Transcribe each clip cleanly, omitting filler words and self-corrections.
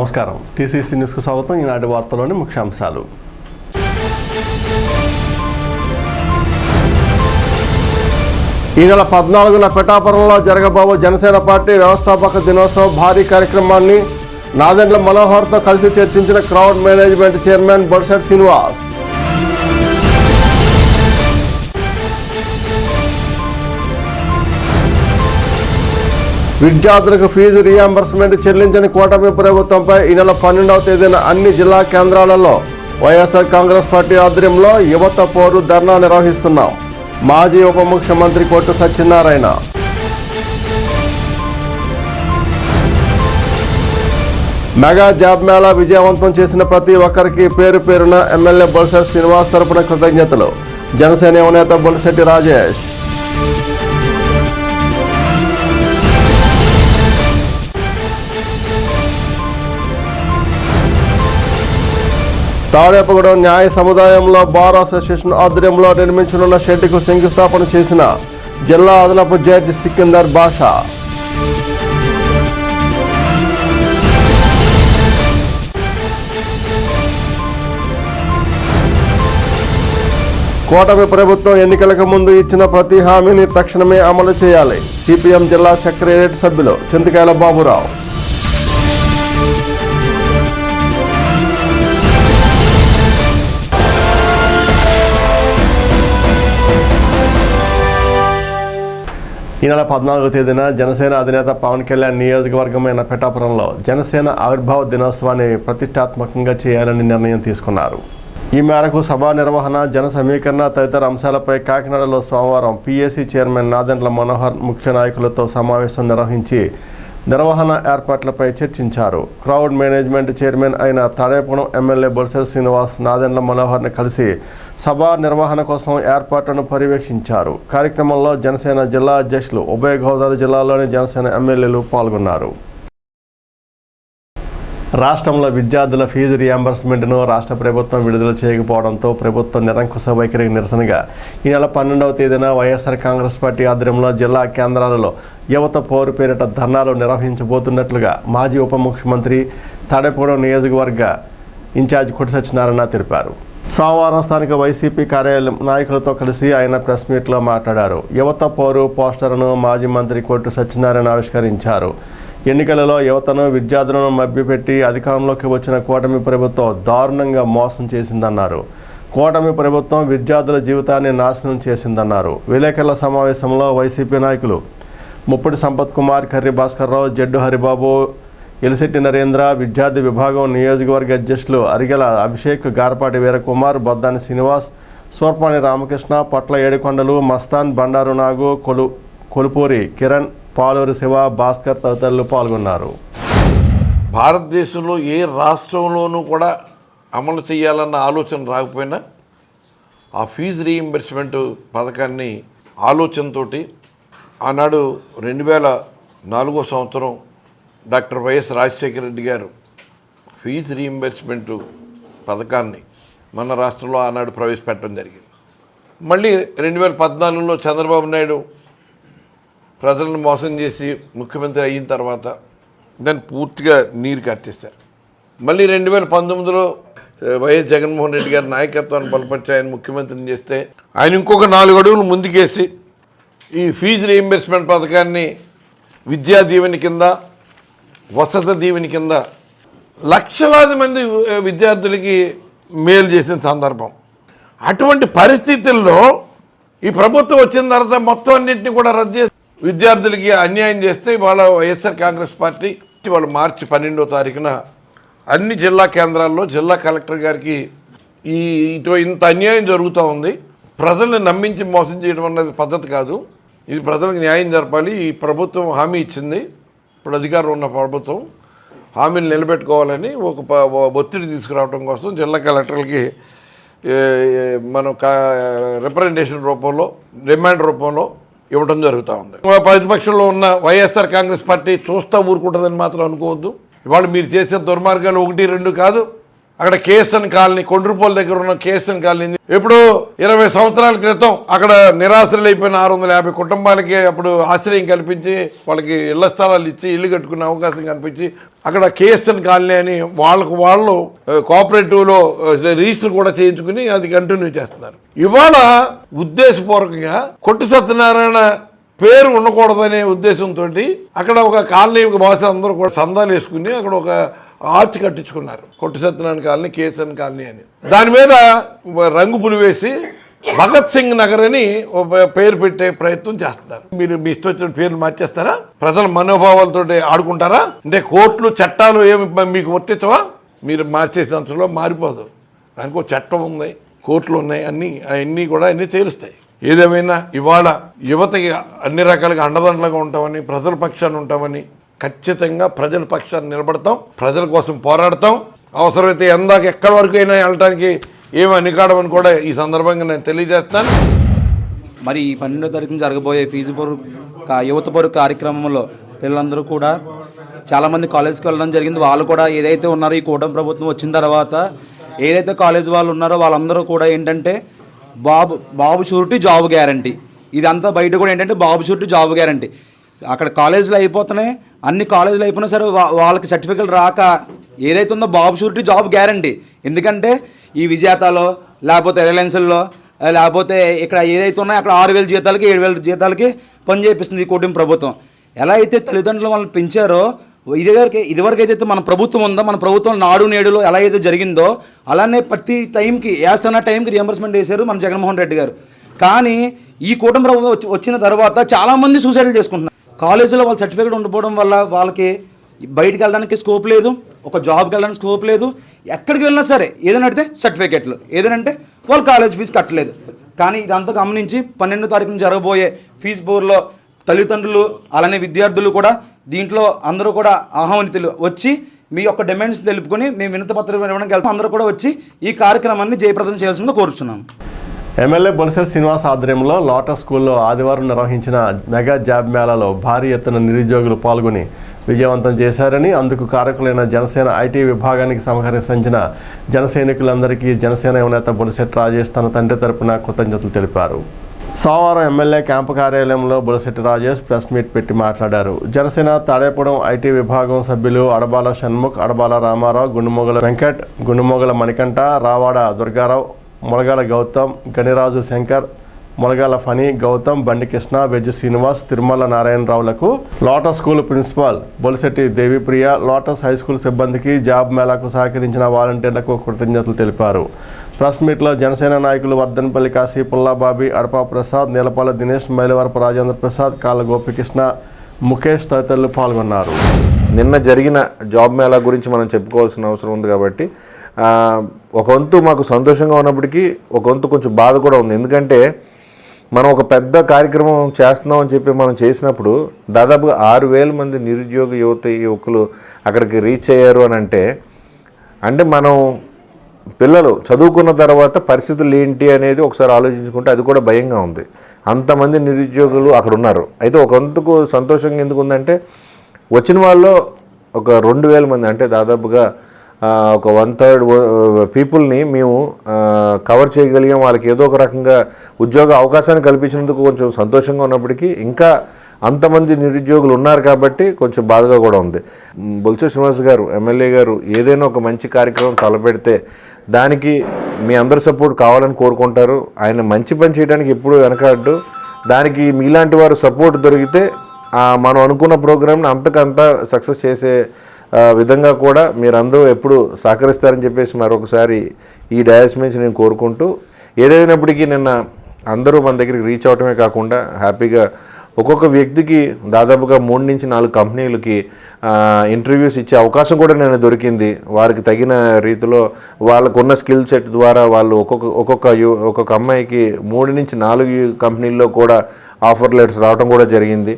నమస్కారం. టీసీసీ న్యూస్కు స్వాగతం. ఈనాటి వార్తలోని ముఖ్యాంశాలు. ఈ నెల 14న పిఠాపురంలో జరగబోవు జనసేన పార్టీ వ్యవస్థాపక దినోత్సవ భారీ కార్యక్రమాన్ని నాదెండ్ల మనోహర్తో కలిసి చర్చించిన crowd management chairman Bolisetti Srinivas. విద్యార్థులకు ఫీజు రీయింబర్స్మెంట్ చెల్లించని కూటమి ప్రభుత్వంపై ఈ నెల 12వ తేదీన అన్ని జిల్లా కేంద్రాలలో వైఎస్ఆర్ కాంగ్రెస్ పార్టీ ఆధ్వర్యంలో యువత పోరు ధర్నా నిర్వహిస్తున్నాం. మాజీ ఉప ముఖ్యమంత్రి కొట్టు సత్యనారాయణ. మెగా జాబ్ మేళా విజయవంతం చేసిన ప్రతి ఒక్కరికి పేరు పేరున ఎమ్మెల్యే బొలిశెట్టి శ్రీనివాస్ తరపున కృతజ్ఞతలు. జనసేన యువనేత బొలిశెట్టి రాజేష్. తాడేపగూడెం న్యాయ సముదాయంలో బార్ అసోసియేషన్ ఆధ్వర్యంలో నిర్మించనున్న షెడ్డుకు శంకుస్థాపన చేసిన జిల్లా అదనపు జడ్జి సికిందర్ బాషా. కూటమి ప్రభుత్వం ఎన్నికలకు ముందు ఇచ్చిన ప్రతి హామీని తక్షణమే అమలు చేయాలి. సిపిఎం జిల్లా సెక్రటేరియట్ సభ్యులు చింతకాయల బాబురావు. ఈ నెల 14వ తేదీన జనసేన అధినేత పవన్ కళ్యాణ్ నియోజకవర్గమైన పిఠాపురంలో జనసేన ఆవిర్భావ దినోత్సవాన్ని ప్రతిష్టాత్మకంగా చేయాలని నిర్ణయం తీసుకున్నారు. ఈ మేరకు సభా నిర్వహణ, జన సమీకరణ తదితర అంశాలపై కాకినాడలో సోమవారం పీఏసీ చైర్మన్ నాదెండ్ల మనోహర్ ముఖ్య నాయకులతో సమావేశం నిర్వహించి నిర్వహణ ఏర్పాట్లపై చర్చించారు. క్రౌడ్ మేనేజ్మెంట్ చైర్మన్ అయిన తాడేపగూడెం ఎమ్మెల్యే బొలిశెట్టి శ్రీనివాస్ నాదెండ్ల మనోహర్ని కలిసి సభా నిర్వహణ కోసం ఏర్పాట్లను పర్యవేక్షించారు. కార్యక్రమంలో జనసేన జిల్లా అధ్యక్షులు ఉభయ గోదావరి జిల్లాలోని జనసేన ఎమ్మెల్యేలు పాల్గొన్నారు. రాష్ట్రంలో విద్యార్థుల ఫీజు రీయింబర్స్మెంట్ను రాష్ట్ర ప్రభుత్వం విడుదల చేయకపోవడంతో ప్రభుత్వ నిరంకుశ వైఖరికి నిరసనగా ఈ నెల 12వ తేదీన వైఎస్ఆర్ కాంగ్రెస్ పార్టీ ఆధ్వర్యంలో జిల్లా కేంద్రాలలో యువత పోరు పేరిట ధర్నాలు నిర్వహించబోతున్నట్లుగా మాజీ ఉప ముఖ్యమంత్రి తాడేపగూడెం నియోజకవర్గ ఇన్ఛార్జ్ కొట్టు సత్యనారాయణ తెలిపారు. సోమవారం స్థానిక వైసీపీ కార్యాలయం నాయకులతో కలిసి ఆయన ప్రెస్ మీట్లో మాట్లాడారు. యువత పోరు పోస్టర్ను మాజీ మంత్రి కొట్టు సత్యనారాయణ ఆవిష్కరించారు. ఎన్నికలలో యువతను విద్యార్థులను మభ్యపెట్టి అధికారంలోకి వచ్చిన కూటమి ప్రభుత్వం దారుణంగా మోసం చేసిందన్నారు. కూటమి ప్రభుత్వం విద్యార్థుల జీవితాన్ని నాశనం చేసిందన్నారు. విలేకరుల సమావేశంలో వైసీపీ నాయకులు ముప్పిడి సంపత్ కుమార్, కర్రి భాస్కర్రావు, జడ్డు హరిబాబు, ఎలిశెట్టి నరేంద్ర, విద్యార్థి విభాగం నియోజకవర్గ అధ్యక్షులు అరిగెల అభిషేక్, గారపాటి వీరకుమార్, బొద్దాని శ్రీనివాస్, సూర్పాణి రామకృష్ణ, పట్ల ఏడుకొండలు, మస్తాన్, బండారు నాగు, కొలుపూరి కిరణ్, పాలూరు శివ, భాస్కర్ తదితరులు పాల్గొన్నారు. భారతదేశంలో ఏ రాష్ట్రంలోనూ కూడా అమలు చేయాలన్న ఆలోచన రాకపోయినా ఆ ఫీజు రీయింబర్స్మెంట్ పథకాన్ని ఆలోచనతోటి ఆనాడు 2004వ సంవత్సరం డాక్టర్ వైఎస్ రాజశేఖర రెడ్డి గారు ఫీజు రీయింబర్స్మెంట్ పథకాన్ని మన రాష్ట్రంలో ఆనాడు ప్రవేశపెట్టడం జరిగింది. మళ్ళీ 2014లో చంద్రబాబు నాయుడు ప్రజలను మోసం చేసి ముఖ్యమంత్రి అయిన తర్వాత దాన్ని పూర్తిగా నీరు కట్టేశారు. మళ్ళీ 2019లో వైఎస్ జగన్మోహన్ రెడ్డి గారి నాయకత్వాన్ని బలపరిచి ఆయన ముఖ్యమంత్రిని చేస్తే ఆయన ఇంకొక 4 అడుగులు ముందుకేసి ఈ ఫీజు రీయింబర్స్మెంట్ పథకాన్ని విద్యా దీవెన కింద, వసతి దీవెన కింద లక్షలాది మంది విద్యార్థులకి మేలు చేసిన సందర్భం. అటువంటి పరిస్థితుల్లో ఈ ప్రభుత్వం వచ్చిన తర్వాత మొత్తం అన్నింటినీ కూడా రద్దు చేసి విద్యార్థులకి అన్యాయం చేస్తే వాళ్ళ వైఎస్ఆర్ కాంగ్రెస్ పార్టీ వాళ్ళు మార్చి 12వ తారీఖున అన్ని జిల్లా కేంద్రాల్లో జిల్లా కలెక్టర్ గారికి ఇంత అన్యాయం జరుగుతూ ఉంది, ప్రజల్ని నమ్మించి మోసం చేయడం అన్నది పద్ధతి కాదు, ఇది ప్రజలకు న్యాయం జరపాలి, ఈ ప్రభుత్వం హామీ ఇచ్చింది, ఇప్పుడు అధికారం ఉన్న ప్రభుత్వం హామీలు నిలబెట్టుకోవాలని ఒక ఒత్తిడి తీసుకురావడం కోసం జిల్లా కలెక్టర్లకి మనం రిప్రజెంటేషన్ రూపంలో, డిమాండ్ రూపంలో ఇవ్వడం జరుగుతూ ఉంది. ప్రతిపక్షంలో ఉన్న వైఎస్ఆర్ కాంగ్రెస్ పార్టీ చూస్తూ ఊరుకుంటుందని మాత్రం అనుకోవద్దు. ఇవాళ మీరు చేసే దుర్మార్గాలు 1, 2 కాదు, అక్కడ కేఎస్ఎన్ కాలనీ కొండ్రుపోల్ దగ్గర ఉన్న కేఎస్ఎన్ కాలనీ ఎప్పుడు 20 సంవత్సరాల క్రితం అక్కడ నిరాశ్రయులైపోయిన 650 కుటుంబాలకి అప్పుడు ఆశ్రయం కల్పించి వాళ్ళకి ఇళ్ల స్థలాలు ఇచ్చి ఇల్లు కట్టుకునే అవకాశం కల్పించి అక్కడ కేఎస్ఎన్ కాలనీ అని వాళ్ళు కోఆపరేటివ్లో రిజిస్టర్ కూడా చేయించుకుని అది కంటిన్యూ చేస్తున్నారు. ఇవాళ ఉద్దేశపూర్వకంగా కొట్టు సత్యనారాయణ పేరు ఉండకూడదనే ఉద్దేశంతో అక్కడ ఒక కాలనీ భాషలు అందరూ కూడా సందాలు వేసుకుని అక్కడ ఒక ఆర్చ్ కట్టించుకున్నారు. కొట్టు సత్యనారాయణ కాలనీ, కేఎస్ఎన్ కాలనీ అని. దాని మీద రంగు పులి వేసి భగత్ సింగ్ నగర్ అని ఒక పేరు పెట్టే ప్రయత్నం చేస్తున్నారు. మీరు మీ ఇష్టం వచ్చిన పేర్లు మార్చేస్తారా? ప్రజల మనోభావాలతో ఆడుకుంటారా? అంటే కోర్టులు చట్టాలు ఏమి మీకు వర్తించవా? మీరు మార్చేసిన అంశంలో మారిపోదు. దానికి ఒక చట్టం ఉంది, కోర్టులు ఉన్నాయి, అవన్నీ కూడా అన్నీ తేలుస్తాయి. ఏదేమైనా ఇవాళ యువతకి అన్ని రకాలుగా అండదండలుగా ఉంటామని, ప్రజల పక్షాన్ని ఉంటామని, ఖచ్చితంగా ప్రజల పక్షాన్ని నిలబడతాం, ప్రజల కోసం పోరాడతాం. అవసరమైతే ఎందాక ఎక్కడి వరకు అయినా వెళ్ళడానికి ఏమి అనికాడమని కూడా ఈ సందర్భంగా నేను తెలియజేస్తాను. మరి ఈ 12వ తారీఖున జరగబోయే ఫీజు యువత పొరు కార్యక్రమంలో పిల్లలందరూ కూడా చాలామంది కాలేజీకి వెళ్ళడం జరిగింది. వాళ్ళు కూడా ఏదైతే ఉన్నారో ఈ కూటమి ప్రభుత్వం వచ్చిన తర్వాత ఏదైతే కాలేజ్ వాళ్ళు ఉన్నారో వాళ్ళందరూ కూడా ఏంటంటే బాబు షూరిటీ జాబ్ గ్యారంటీ, ఇదంతా బయట కూడా ఏంటంటే బాబు షూరిటీ జాబ్ గ్యారంటీ. అక్కడ కాలేజీలు అయిపోతున్నాయి, అన్ని కాలేజీలు అయిపోయినా సరే వాళ్ళకి సర్టిఫికెట్ రాక ఏదైతే ఉందో బాబు షూరిటీ జాబ్ గ్యారంటీ. ఎందుకంటే ఈ విజేతలో లేకపోతే రిలయన్స్లో లేకపోతే ఇక్కడ ఏదైతే ఉన్నాయో అక్కడ 6,000 జీతాలకి 7,000 జీతాలకి పని చేపిస్తుంది ఈ కూటమి ప్రభుత్వం. ఎలా అయితే తల్లిదండ్రులు వాళ్ళని పెంచారో ఇదివరకు అయితే మన ప్రభుత్వం ఉందో, మన ప్రభుత్వం నాడు నేడులో ఎలా అయితే జరిగిందో అలానే ప్రతి టైంకి వేస్తున్న టైంకి రియంబర్స్మెంట్ వేశారు మన జగన్మోహన్ రెడ్డి గారు. కానీ ఈ కూటమి ప్రభుత్వం వచ్చిన తర్వాత చాలామంది సూసైడ్లు చేసుకుంటున్నారు. కాలేజీలో వాళ్ళ సర్టిఫికేట్ ఉండిపోవడం వల్ల వాళ్ళకి బయటికి వెళ్ళడానికి స్కోప్ లేదు, ఒక జాబ్కి వెళ్ళడానికి స్కోప్ లేదు. ఎక్కడికి వెళ్ళినా సరే ఏదైనా అడితే సర్టిఫికేట్లు, ఏదైనా వాళ్ళు కాలేజ్ ఫీజు కట్టలేదు. కానీ ఇదంతా గమనించి 12వ తారీఖున జరగబోయే ఫీజు బోర్లో తల్లిదండ్రులు అలానే విద్యార్థులు కూడా దీంట్లో అందరూ కూడా ఆహ్వానితులు వచ్చి మీ యొక్క డిమాండ్స్ తెలుపుకొని మేము వినతి పత్రం ఇవ్వడానికి వెళ్తాం. అందరూ కూడా వచ్చి ఈ కార్యక్రమాన్ని జయప్రదం చేయాల్సిందిగా కోరుచున్నాం. ఎమ్మెల్యే బొలిశెట్టి శ్రీనివాస్ ఆధ్వర్యంలో లోటస్ స్కూల్లో ఆదివారం నిర్వహించిన మెగా జాబ్ మేళాలో భారీ ఎత్తున నిరుద్యోగులు పాల్గొని విజయవంతం చేశారని, అందుకు కారకులైన జనసేన ఐటీ విభాగానికి సంహరించిన జన సైనికులందరికీ జనసేన యువనేత బొలిశెట్టి రాజేష్ తన తండ్రి తరపున కృతజ్ఞతలు తెలిపారు. సోమవారం ఎమ్మెల్యే క్యాంపు కార్యాలయంలో బొలిశెట్టి రాజేష్ ప్రెస్ మీట్ పెట్టి మాట్లాడారు. జనసేన తాడేపురం ఐటీ విభాగం సభ్యులు అడబాల షణ్ముఖ్, అడబాల రామారావు, గుండుమొగల వెంకట్, గుండుమొగల మణికంఠ, రావాడ దుర్గారావు, మొలగాల గౌతమ్, గణిరాజు శంకర్, మొలగాల ఫణి, గౌతమ్, బండి కృష్ణ, వెజ్జు శ్రీనివాస్, తిరుమల నారాయణరావులకు, Lotus school principal Bolisetti Devipriya, Lotus high school సిబ్బందికి, జాబ్ మేళాకు సహకరించిన వాలంటీర్లకు కృతజ్ఞతలు తెలిపారు. ప్రెస్ మీట్లో జనసేన నాయకులు వర్ధన్పల్లి కాశీ, పుల్లాబాబి, అడపా ప్రసాద్, నీలపాల దినేష్, మైలవరపు రాజేంద్ర ప్రసాద్, కాళ్ళ గోపికృష్ణ, ముఖేష్ తదితరులు పాల్గొన్నారు. నిన్న జరిగిన జాబ్ మేళా గురించి మనం చెప్పుకోవాల్సిన అవసరం ఉంది కాబట్టి ఒక వంతు మాకు సంతోషంగా ఉన్నప్పటికీ ఒక వంతు కొంచెం బాధ కూడా ఉంది. ఎందుకంటే మనం ఒక పెద్ద కార్యక్రమం చేస్తున్నామని చెప్పి మనం చేసినప్పుడు దాదాపుగా 6,000 మంది నిరుద్యోగ యువకులు అక్కడికి రీచ్ అయ్యారు అని అంటే మనం పిల్లలు చదువుకున్న తర్వాత పరిస్థితులు ఏంటి అనేది ఒకసారి ఆలోచించుకుంటే అది కూడా భయంగా ఉంది. అంతమంది నిరుద్యోగులు అక్కడ ఉన్నారు. అయితే ఒక వంతుకు సంతోషంగా ఎందుకు ఉందంటే వచ్చిన వాళ్ళు ఒక 2,000 మంది, అంటే దాదాపుగా ఒక 1/3 పీపుల్ని మేము కవర్ చేయగలిగాం. వాళ్ళకి ఏదో ఒక రకంగా ఉద్యోగ అవకాశాన్ని కల్పించినందుకు కొంచెం సంతోషంగా ఉన్నప్పటికీ ఇంకా అంతమంది నిరుద్యోగులు ఉన్నారు కాబట్టి కొంచెం బాధగా కూడా ఉంది. బొలిశెట్టి శ్రీనివాస్ గారు ఎమ్మెల్యే గారు ఏదైనా ఒక మంచి కార్యక్రమం తలపెడితే దానికి మీ అందరి సపోర్ట్ కావాలని కోరుకుంటారు. ఆయన మంచి పని చేయడానికి ఎప్పుడూ వెనకాడ్డు. దానికి మీలాంటి వారు సపోర్ట్ దొరికితే మనం అనుకున్న ప్రోగ్రామ్ని అంతకంతా సక్సెస్ చేసే విధంగా కూడా మీరందరూ ఎప్పుడు సహకరిస్తారని చెప్పేసి మరొకసారి ఈ డయాస్ నుంచి నేను కోరుకుంటూ, ఏదైనప్పటికీ నిన్న అందరూ మన దగ్గరికి రీచ్ అవటమే కాకుండా హ్యాపీగా ఒక్కొక్క వ్యక్తికి దాదాపుగా 3 నుంచి 4 కంపెనీలకి ఇంటర్వ్యూస్ ఇచ్చే అవకాశం కూడా నేను దొరికింది. వారికి తగిన రీతిలో వాళ్ళకున్న స్కిల్ సెట్ ద్వారా వాళ్ళు ఒక్కొక్క అమ్మాయికి 3 నుంచి 4 కంపెనీల్లో కూడా ఆఫర్ లెటర్స్ రావడం కూడా జరిగింది.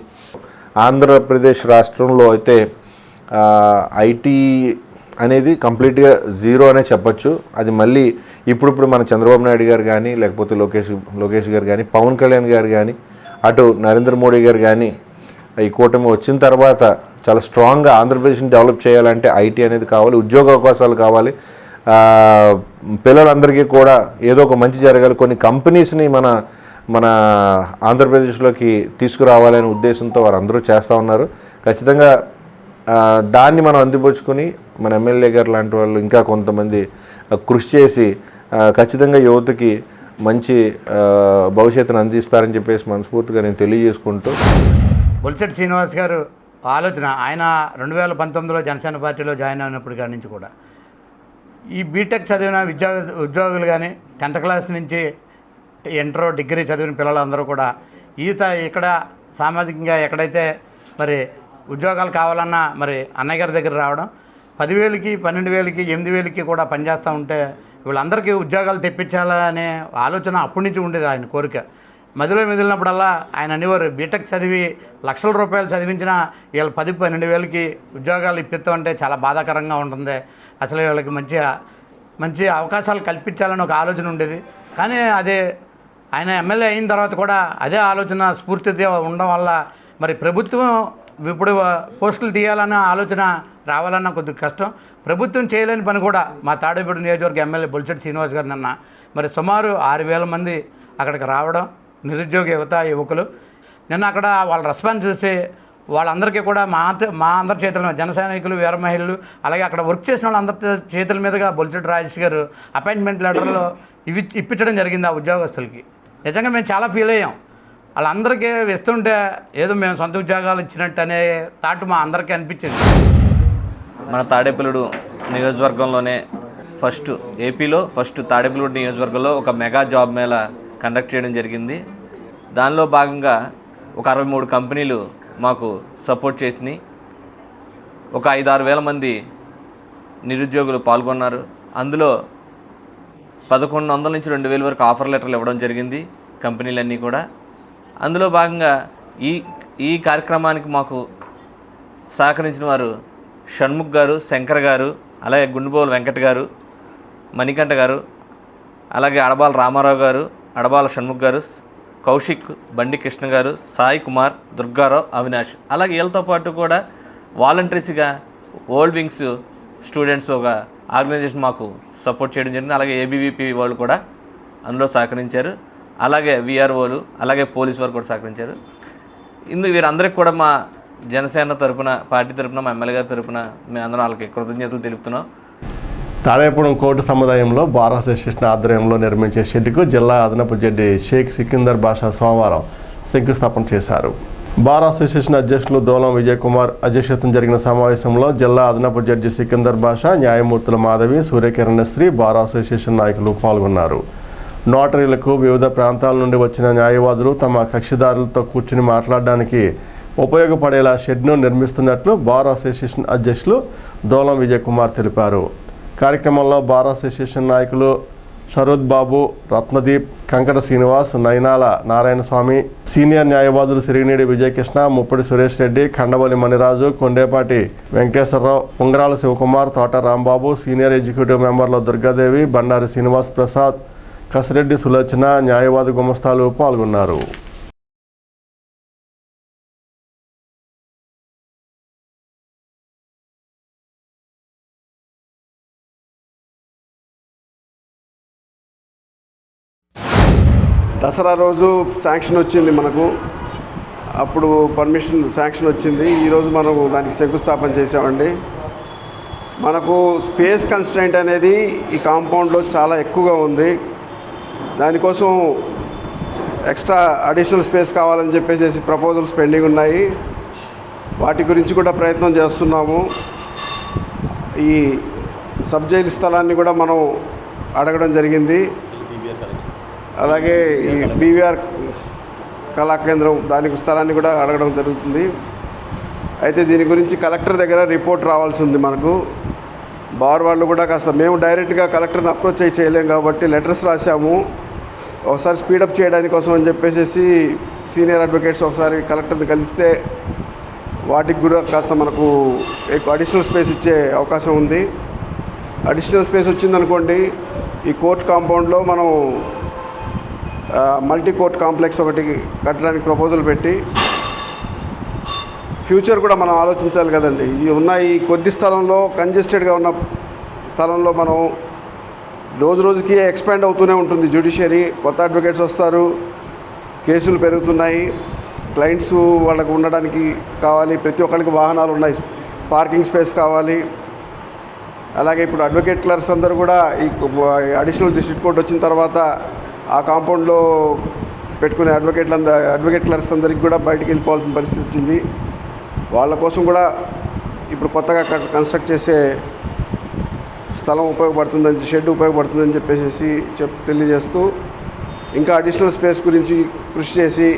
ఆంధ్రప్రదేశ్ రాష్ట్రంలో అయితే ఐటీ అనేది కంప్లీట్గా జీరో అనే చెప్పచ్చు. అది మళ్ళీ ఇప్పుడు మన చంద్రబాబు నాయుడు గారు కానీ లేకపోతే లోకేష్ గారు కానీ పవన్ కళ్యాణ్ గారు కానీ అటు నరేంద్ర మోడీ గారు కానీ ఈ కూటమి వచ్చిన తర్వాత చాలా స్ట్రాంగ్గా ఆంధ్రప్రదేశ్ని డెవలప్ చేయాలంటే ఐటీ అనేది కావాలి, ఉద్యోగ అవకాశాలు కావాలి. పిల్లలందరికీ కూడా ఏదో ఒక మంచి జరగాలి, కొన్ని కంపెనీస్ని మన ఆంధ్రప్రదేశ్లోకి తీసుకురావాలనే ఉద్దేశంతో వారందరూ చేస్తూ ఉన్నారు. ఖచ్చితంగా దాన్ని మనం అందిపుచ్చుకొని మన ఎమ్మెల్యే గారు లాంటి వాళ్ళు ఇంకా కొంతమంది కృషి చేసి ఖచ్చితంగా యువతకి మంచి భవిష్యత్తును అందిస్తారని చెప్పేసి మనస్ఫూర్తిగా నేను తెలియజేసుకుంటూ, బొలిశెట్టి శ్రీనివాస్ గారు ఆలోచన, ఆయన 2019లో జనసేన పార్టీలో జాయిన్ అయినప్పటి కాడి నుంచి కూడా ఈ బీటెక్ చదివిన ఉద్యోగులు కానీ 10th క్లాస్ నుంచి ఇంటర్ డిగ్రీ చదివిన పిల్లలందరూ కూడా ఇక్కడ సామాజికంగా ఎక్కడైతే మరి ఉద్యోగాలు కావాలన్నా మరి అన్నయ్య గారి దగ్గర రావడం, 10,000కి 12,000కి 8,000కి కూడా పనిచేస్తూ ఉంటే వీళ్ళందరికీ ఉద్యోగాలు తెప్పించాలనే ఆలోచన అప్పటి నుంచి ఉండేది ఆయన కోరిక. మధ్యలో మెదిలినప్పుడల్లా ఆయన అనేవారు, బీటెక్ చదివి లక్షల రూపాయలు చదివించినా వీళ్ళు 10-12,000కి ఉద్యోగాలు ఇప్పిస్తామంటే చాలా బాధాకరంగా ఉంటుంది. అసలు వీళ్ళకి మంచి అవకాశాలు కల్పించాలని ఒక ఆలోచన ఉండేది. కానీ అదే ఆయన ఎమ్మెల్యే అయిన తర్వాత కూడా అదే ఆలోచన స్ఫూర్తితో ఉండడం వల్ల మరి ప్రభుత్వం ఇప్పుడు పోస్టులు తీయాలన్న ఆలోచన రావాలన్న కొద్దిగా కష్టం. ప్రభుత్వం చేయలేని పని కూడా మా తాడేపల్లి నియోజకవర్గ ఎమ్మెల్యే బొలిశెట్టి శ్రీనివాస్ గారు నిన్న మరి సుమారు 6,000 మంది అక్కడికి రావడం, నిరుద్యోగ యువకులు నిన్న అక్కడ వాళ్ళ రెస్పాన్స్ చూసి వాళ్ళందరికీ కూడా మా అందరి చేతుల జన సైనికులు, వీర మహిళలు, అలాగే అక్కడ వర్క్ చేసిన వాళ్ళందరి చేతుల మీదుగా బొలిశెట్టి రాజేష్ గారు అపాయింట్మెంట్ లెటర్లో ఇప్పించడం జరిగింది ఆ ఉద్యోగస్తులకి. నిజంగా మేము చాలా ఫీల్ అయ్యాం. వాళ్ళందరికీ ఇస్తుంటే ఏదో మేము సొంత ఉద్యోగాలు ఇచ్చినట్టు అనే థాట్ మా అందరికీ అనిపించింది. మన తాడేపల్లి నియోజకవర్గంలోనే ఏపీలో ఫస్ట్ తాడేపల్లి నియోజకవర్గంలో ఒక మెగా జాబ్ మేళా కండక్ట్ చేయడం జరిగింది. దానిలో భాగంగా ఒక 63 కంపెనీలు మాకు సపోర్ట్ చేసినాయి. ఒక 5-6 వేల మంది నిరుద్యోగులు పాల్గొన్నారు. అందులో 1,100 నుంచి 2,000 వరకు ఆఫర్ లెటర్లు ఇవ్వడం జరిగింది కంపెనీలన్నీ కూడా. అందులో భాగంగా ఈ కార్యక్రమానికి మాకు సహకరించిన వారు షణ్ముఖ్ గారు, శంకర్ గారు, అలాగే గుండుబోలు వెంకట్ గారు, మణికంఠ గారు, అలాగే అడబాల రామారావు గారు, అడబాల షణ్ముఖ్ గారు, కౌశిక్, బండి కృష్ణ గారు, సాయి కుమార్, దుర్గారావు, అవినాష్, అలాగే వీళ్ళతో పాటు కూడా వాలంటీర్స్గా ఓల్డ్ వింగ్స్ స్టూడెంట్స్ ఒక ఆర్గనైజేషన్ మాకు సపోర్ట్ చేయడం జరిగింది. అలాగే ఏబీవీపీ వాళ్ళు కూడా అందులో సహకరించారు. అలాగే వీఆర్ఓలు, అలాగే పోలీసు వారు కూడా సహకరించారు. వీరందరికీ కూడా మా జనసేన తరపున, పార్టీ తరపున, మా ఎమ్మెల్యే గారి తరపున మేము అందరం వాళ్ళకి కృతజ్ఞతలు తెలుపుతున్నాం. తాడేపురం కోర్టు సముదాయంలో బార్ అసోసియేషన్ ఆధ్వర్యంలో నిర్మించే షెడ్డుకు జిల్లా అదనపు జడ్జి షేక్ సికిందర్ బాషా సోమవారం శంకుస్థాపన చేశారు. బార్ అసోసియేషన్ అధ్యక్షులు దోలం విజయ్ కుమార్ అధ్యక్షతన జరిగిన సమావేశంలో జిల్లా అదనపు జడ్జి సికిందర్ బాషా, న్యాయమూర్తుల మాధవి, సూర్యకిరణశ్రీ, బార్ అసోసియేషన్ నాయకులు పాల్గొన్నారు. నోటరీలకు వివిధ ప్రాంతాల నుండి వచ్చిన న్యాయవాదులు తమ కక్షిదారులతో కూర్చుని మాట్లాడడానికి ఉపయోగపడేలా షెడ్ను నిర్మిస్తున్నట్లు బార్ అసోసియేషన్ అధ్యక్షులు దోలం విజయ్ కుమార్ తెలిపారు. కార్యక్రమంలో బార్ అసోసియేషన్ నాయకులు శరద్ బాబు, రత్నదీప్, కంకట శ్రీనివాస్, నైనాల నారాయణస్వామి, సీనియర్ న్యాయవాదులు సిరిగినేడి విజయకృష్ణ, ముప్పడి సురేష్ రెడ్డి, ఖండవల్లి మణిరాజు, కొండేపాటి వెంకటేశ్వరరావు, ఉంగరాల శివకుమార్, తోట రాంబాబు, సీనియర్ ఎగ్జిక్యూటివ్ మెంబర్లు దుర్గాదేవి, బండారి శ్రీనివాస్ ప్రసాద్, కసిరెడ్డి సులోచన, న్యాయవాది గుమస్తాలు పాల్గొన్నారు. దసరా రోజు శాంక్షన్ వచ్చింది మనకు, అప్పుడు పర్మిషన్ శాంక్షన్ వచ్చింది. ఈరోజు మనం దానికి శంకుస్థాపన చేసామండి. మనకు స్పేస్ కన్స్ట్రైంట్ అనేది ఈ కాంపౌండ్లో చాలా ఎక్కువగా ఉంది. దానికోసం ఎక్స్ట్రా అడిషనల్ స్పేస్ కావాలని చెప్పేసి ప్రపోజల్స్ పెండింగ్ ఉన్నాయి. వాటి గురించి కూడా ప్రయత్నం చేస్తున్నాము. ఈ సబ్ జైలు స్థలాన్ని కూడా మనం అడగడం జరిగింది. అలాగే ఈ బీవీఆర్ కళాకేంద్రం దానికి స్థలాన్ని కూడా అడగడం జరుగుతుంది. అయితే దీని గురించి కలెక్టర్ దగ్గర రిపోర్ట్ రావాల్సి ఉంది. మనకు బార్ వాళ్ళు కూడా కాస్త మేము డైరెక్ట్గా కలెక్టర్ని అప్రోచ్ చేయలేం కాబట్టి లెటర్స్ రాసాము. ఒకసారి స్పీడప్ చేయడానికి కోసం అని చెప్పేసి సీనియర్ అడ్వకేట్స్ ఒకసారి కలెక్టర్ని కలిస్తే వాటికి కూడా కాస్త మనకు అడిషనల్ స్పేస్ ఇచ్చే అవకాశం ఉంది. అడిషనల్ స్పేస్ వచ్చిందనుకోండి, ఈ కోర్ట్ కాంపౌండ్లో మనం మల్టీ కోర్ట్ కాంప్లెక్స్ ఒకటి కట్టడానికి ప్రపోజల్ పెట్టి ఫ్యూచర్ కూడా మనం ఆలోచించాలి కదండి. ఈ కొద్ది స్థలంలో కంజెస్టెడ్గా ఉన్న స్థలంలో మనం రోజు రోజుకి ఎక్స్పాండ్ అవుతూనే ఉంటుంది జ్యుడిషియరీ. కొత్త అడ్వకేట్స్ వస్తారు, కేసులు పెరుగుతున్నాయి, క్లయింట్స్ వాళ్ళకు ఉండడానికి కావాలి, ప్రతి ఒక్కరికి వాహనాలు ఉన్నాయి, పార్కింగ్ స్పేస్ కావాలి. అలాగే ఇప్పుడు అడ్వకేట్ క్లర్క్స్ అందరూ కూడా ఈ అడిషనల్ డిస్ట్రిక్ట్ కోర్ట్ వచ్చిన తర్వాత ఆ కాంపౌండ్లో పెట్టుకునే అడ్వకేట్ క్లర్క్స్ అందరికి కూడా బయటికి వెళ్ళిపోవాల్సిన పరిస్థితి వచ్చింది. వాళ్ళ కోసం కూడా ఇప్పుడు కొత్తగా కన్స్ట్రక్ట్ చేసే స్థలం ఉపయోగపడుతుందని, షెడ్ ఉపయోగపడుతుందని చెప్పేసి తెలియజేస్తూ ఇంకా అడిషనల్ స్పేస్ గురించి కృషి చేసి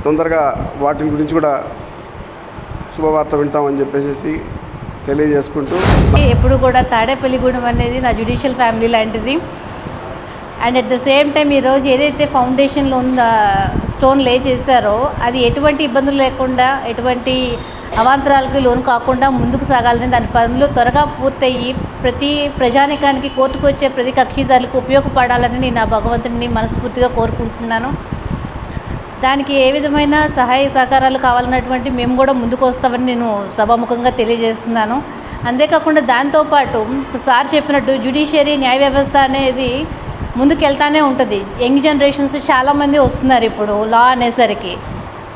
తొందరగా వాటి గురించి కూడా శుభవార్త వింటామని చెప్పేసి తెలియజేసుకుంటూ, ఎప్పుడు కూడా తాడేపల్లిగూడెం అనేది నా జ్యుడిషియల్ ఫ్యామిలీ లాంటిది. And at the same time ఈరోజు ఏదైతే ఫౌండేషన్లో ఉన్న స్టోన్ లే చేశారో అది ఎటువంటి ఇబ్బందులు లేకుండా, ఎటువంటి అవాంతరాలకు లోను కాకుండా ముందుకు సాగాలని, దాని పనులు త్వరగా పూర్తయ్యి ప్రతి ప్రజానికానికి కోర్టుకు వచ్చే ప్రతి కక్షిదారులకు ఉపయోగపడాలని నేను ఆ భగవంతుడిని మనస్ఫూర్తిగా కోరుకుంటున్నాను. దానికి ఏ విధమైన సహాయ సహకారాలు కావాలన్నటువంటి మేము కూడా ముందుకు వస్తామని నేను సభాముఖంగా తెలియజేస్తున్నాను. అంతేకాకుండా దాంతోపాటు సార్ చెప్పినట్టు జ్యుడిషియరీ న్యాయ వ్యవస్థ అనేది ముందుకెళ్తానే ఉంటుంది. యంగ్ జనరేషన్స్ చాలామంది వస్తున్నారు ఇప్పుడు లా అనేసరికి.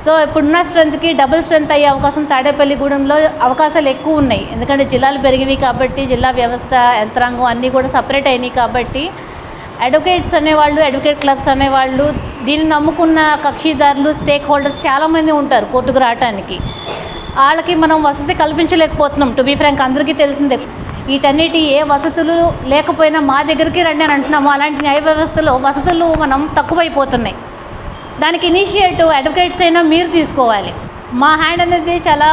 సో ఇప్పుడున్న స్ట్రెంత్కి డబుల్ స్ట్రెంత్ అయ్యే అవకాశం తాడేపల్లిగూడెంలో అవకాశాలు ఎక్కువ ఉన్నాయి. ఎందుకంటే జిల్లాలు పెరిగినాయి కాబట్టి, జిల్లా వ్యవస్థ యంత్రాంగం అన్నీ కూడా సపరేట్ అయినాయి కాబట్టి అడ్వకేట్స్ అనేవాళ్ళు, అడ్వకేట్ క్లర్క్స్ అనేవాళ్ళు, దీన్ని నమ్ముకున్న కక్షిదారులు, స్టేక్ హోల్డర్స్ చాలామంది ఉంటారు కోర్టుకు రావడానికి. వాళ్ళకి మనం వసతి కల్పించలేకపోతున్నాం. టు బీ ఫ్రాంక్ అందరికీ తెలిసిందే. వీటన్నిటి ఏ వసతులు లేకపోయినా మా దగ్గరికి రండి అని అంటున్నాము. అలాంటి న్యాయ వ్యవస్థలో వసతులు మనం తక్కువైపోతున్నాయి. దానికి ఇనిషియేటివ్ అడ్వకేట్స్ అయినా మీరు తీసుకోవాలి. మా హ్యాండ్ అనేది చాలా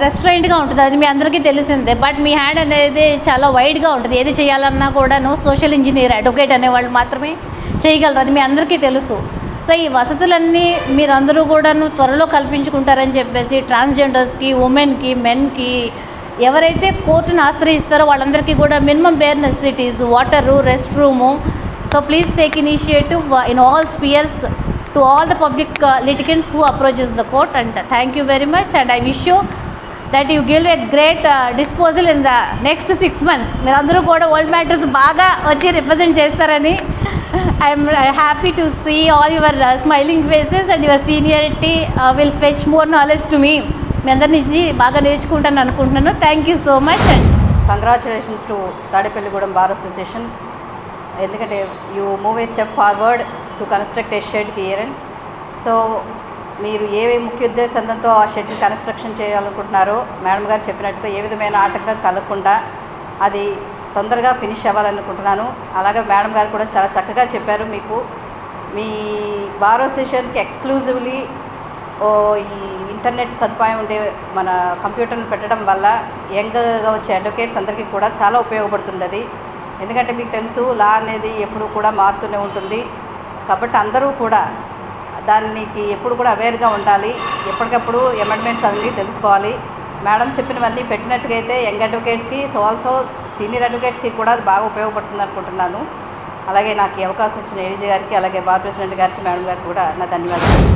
రెస్ట్రైంట్గా ఉంటుంది, అది మీ అందరికీ తెలిసిందే. బట్ మీ హ్యాండ్ అనేది చాలా వైడ్గా ఉంటుంది. ఏది చేయాలన్నా కూడాను సోషల్ ఇంజనీర్, అడ్వకేట్ అనేవాళ్ళు మాత్రమే చేయగలరు, అది మీ అందరికీ తెలుసు. సో ఈ వసతులన్నీ మీరందరూ కూడాను త్వరలో కల్పించుకుంటారని చెప్పేసి ట్రాన్స్జెండర్స్కి, ఉమెన్కి, మెన్కి ఎవరైతే కోర్టును ఆశ్రయిస్తారో వాళ్ళందరికీ కూడా minimum bare necessities, water, rest room. So please take initiative in all spheres to all the public litigants who approaches the court, and thank you very much, and I wish you that you give a great disposal in the next 6 months. మీరు అందరూ కూడా old matters బాగా వచ్చి represent చేస్తారని I'm happy to see all your smiling faces and your seniority will fetch more knowledge to me. మీ అందరి నుంచి బాగా నేర్చుకుంటాను అనుకుంటున్నాను. Thank you so much and congratulations to Tadepalligudem bar association. ఎందుకంటే you move a step forward to construct a shed here. And so మీరు ఏ ముఖ్య ఉద్దేశంతో ఆ షెడ్ కన్స్ట్రక్షన్ చేయాలనుకుంటున్నారో మేడం గారు చెప్పినట్టుగా ఏ విధమైన ఆటంకం కలగకుండా అది తొందరగా ఫినిష్ అవ్వాలనుకుంటున్నాను. అలాగే మేడం గారు కూడా చాలా చక్కగా చెప్పారు. మీకు మీ బార్ అసోసియేషన్కి ఎక్స్క్లూజివ్లీ ఈ ఇంటర్నెట్ సదుపాయం ఉండే మన కంప్యూటర్ని పెట్టడం వల్ల యంగ్గా వచ్చే అడ్వకేట్స్ అందరికీ కూడా చాలా ఉపయోగపడుతుంది అది. ఎందుకంటే మీకు తెలుసు లా అనేది ఎప్పుడు కూడా మారుతూనే ఉంటుంది కాబట్టి అందరూ కూడా దానికి ఎప్పుడు కూడా అవేర్గా ఉండాలి. ఎప్పటికప్పుడు అమెండ్మెంట్స్ అన్నీ తెలుసుకోవాలి. మేడం చెప్పినవన్నీ పెట్టినట్టుగైతే యంగ్ అడ్వకేట్స్కి, సో ఆల్సో సీనియర్ అడ్వకేట్స్కి కూడా అది బాగా ఉపయోగపడుతుంది అనుకుంటున్నాను. అలాగే నాకు ఈ అవకాశం ఇచ్చిన ఏడీజీ గారికి, అలాగే బార్ ప్రెసిడెంట్ గారికి, మేడం గారికి కూడా నా ధన్యవాదాలు.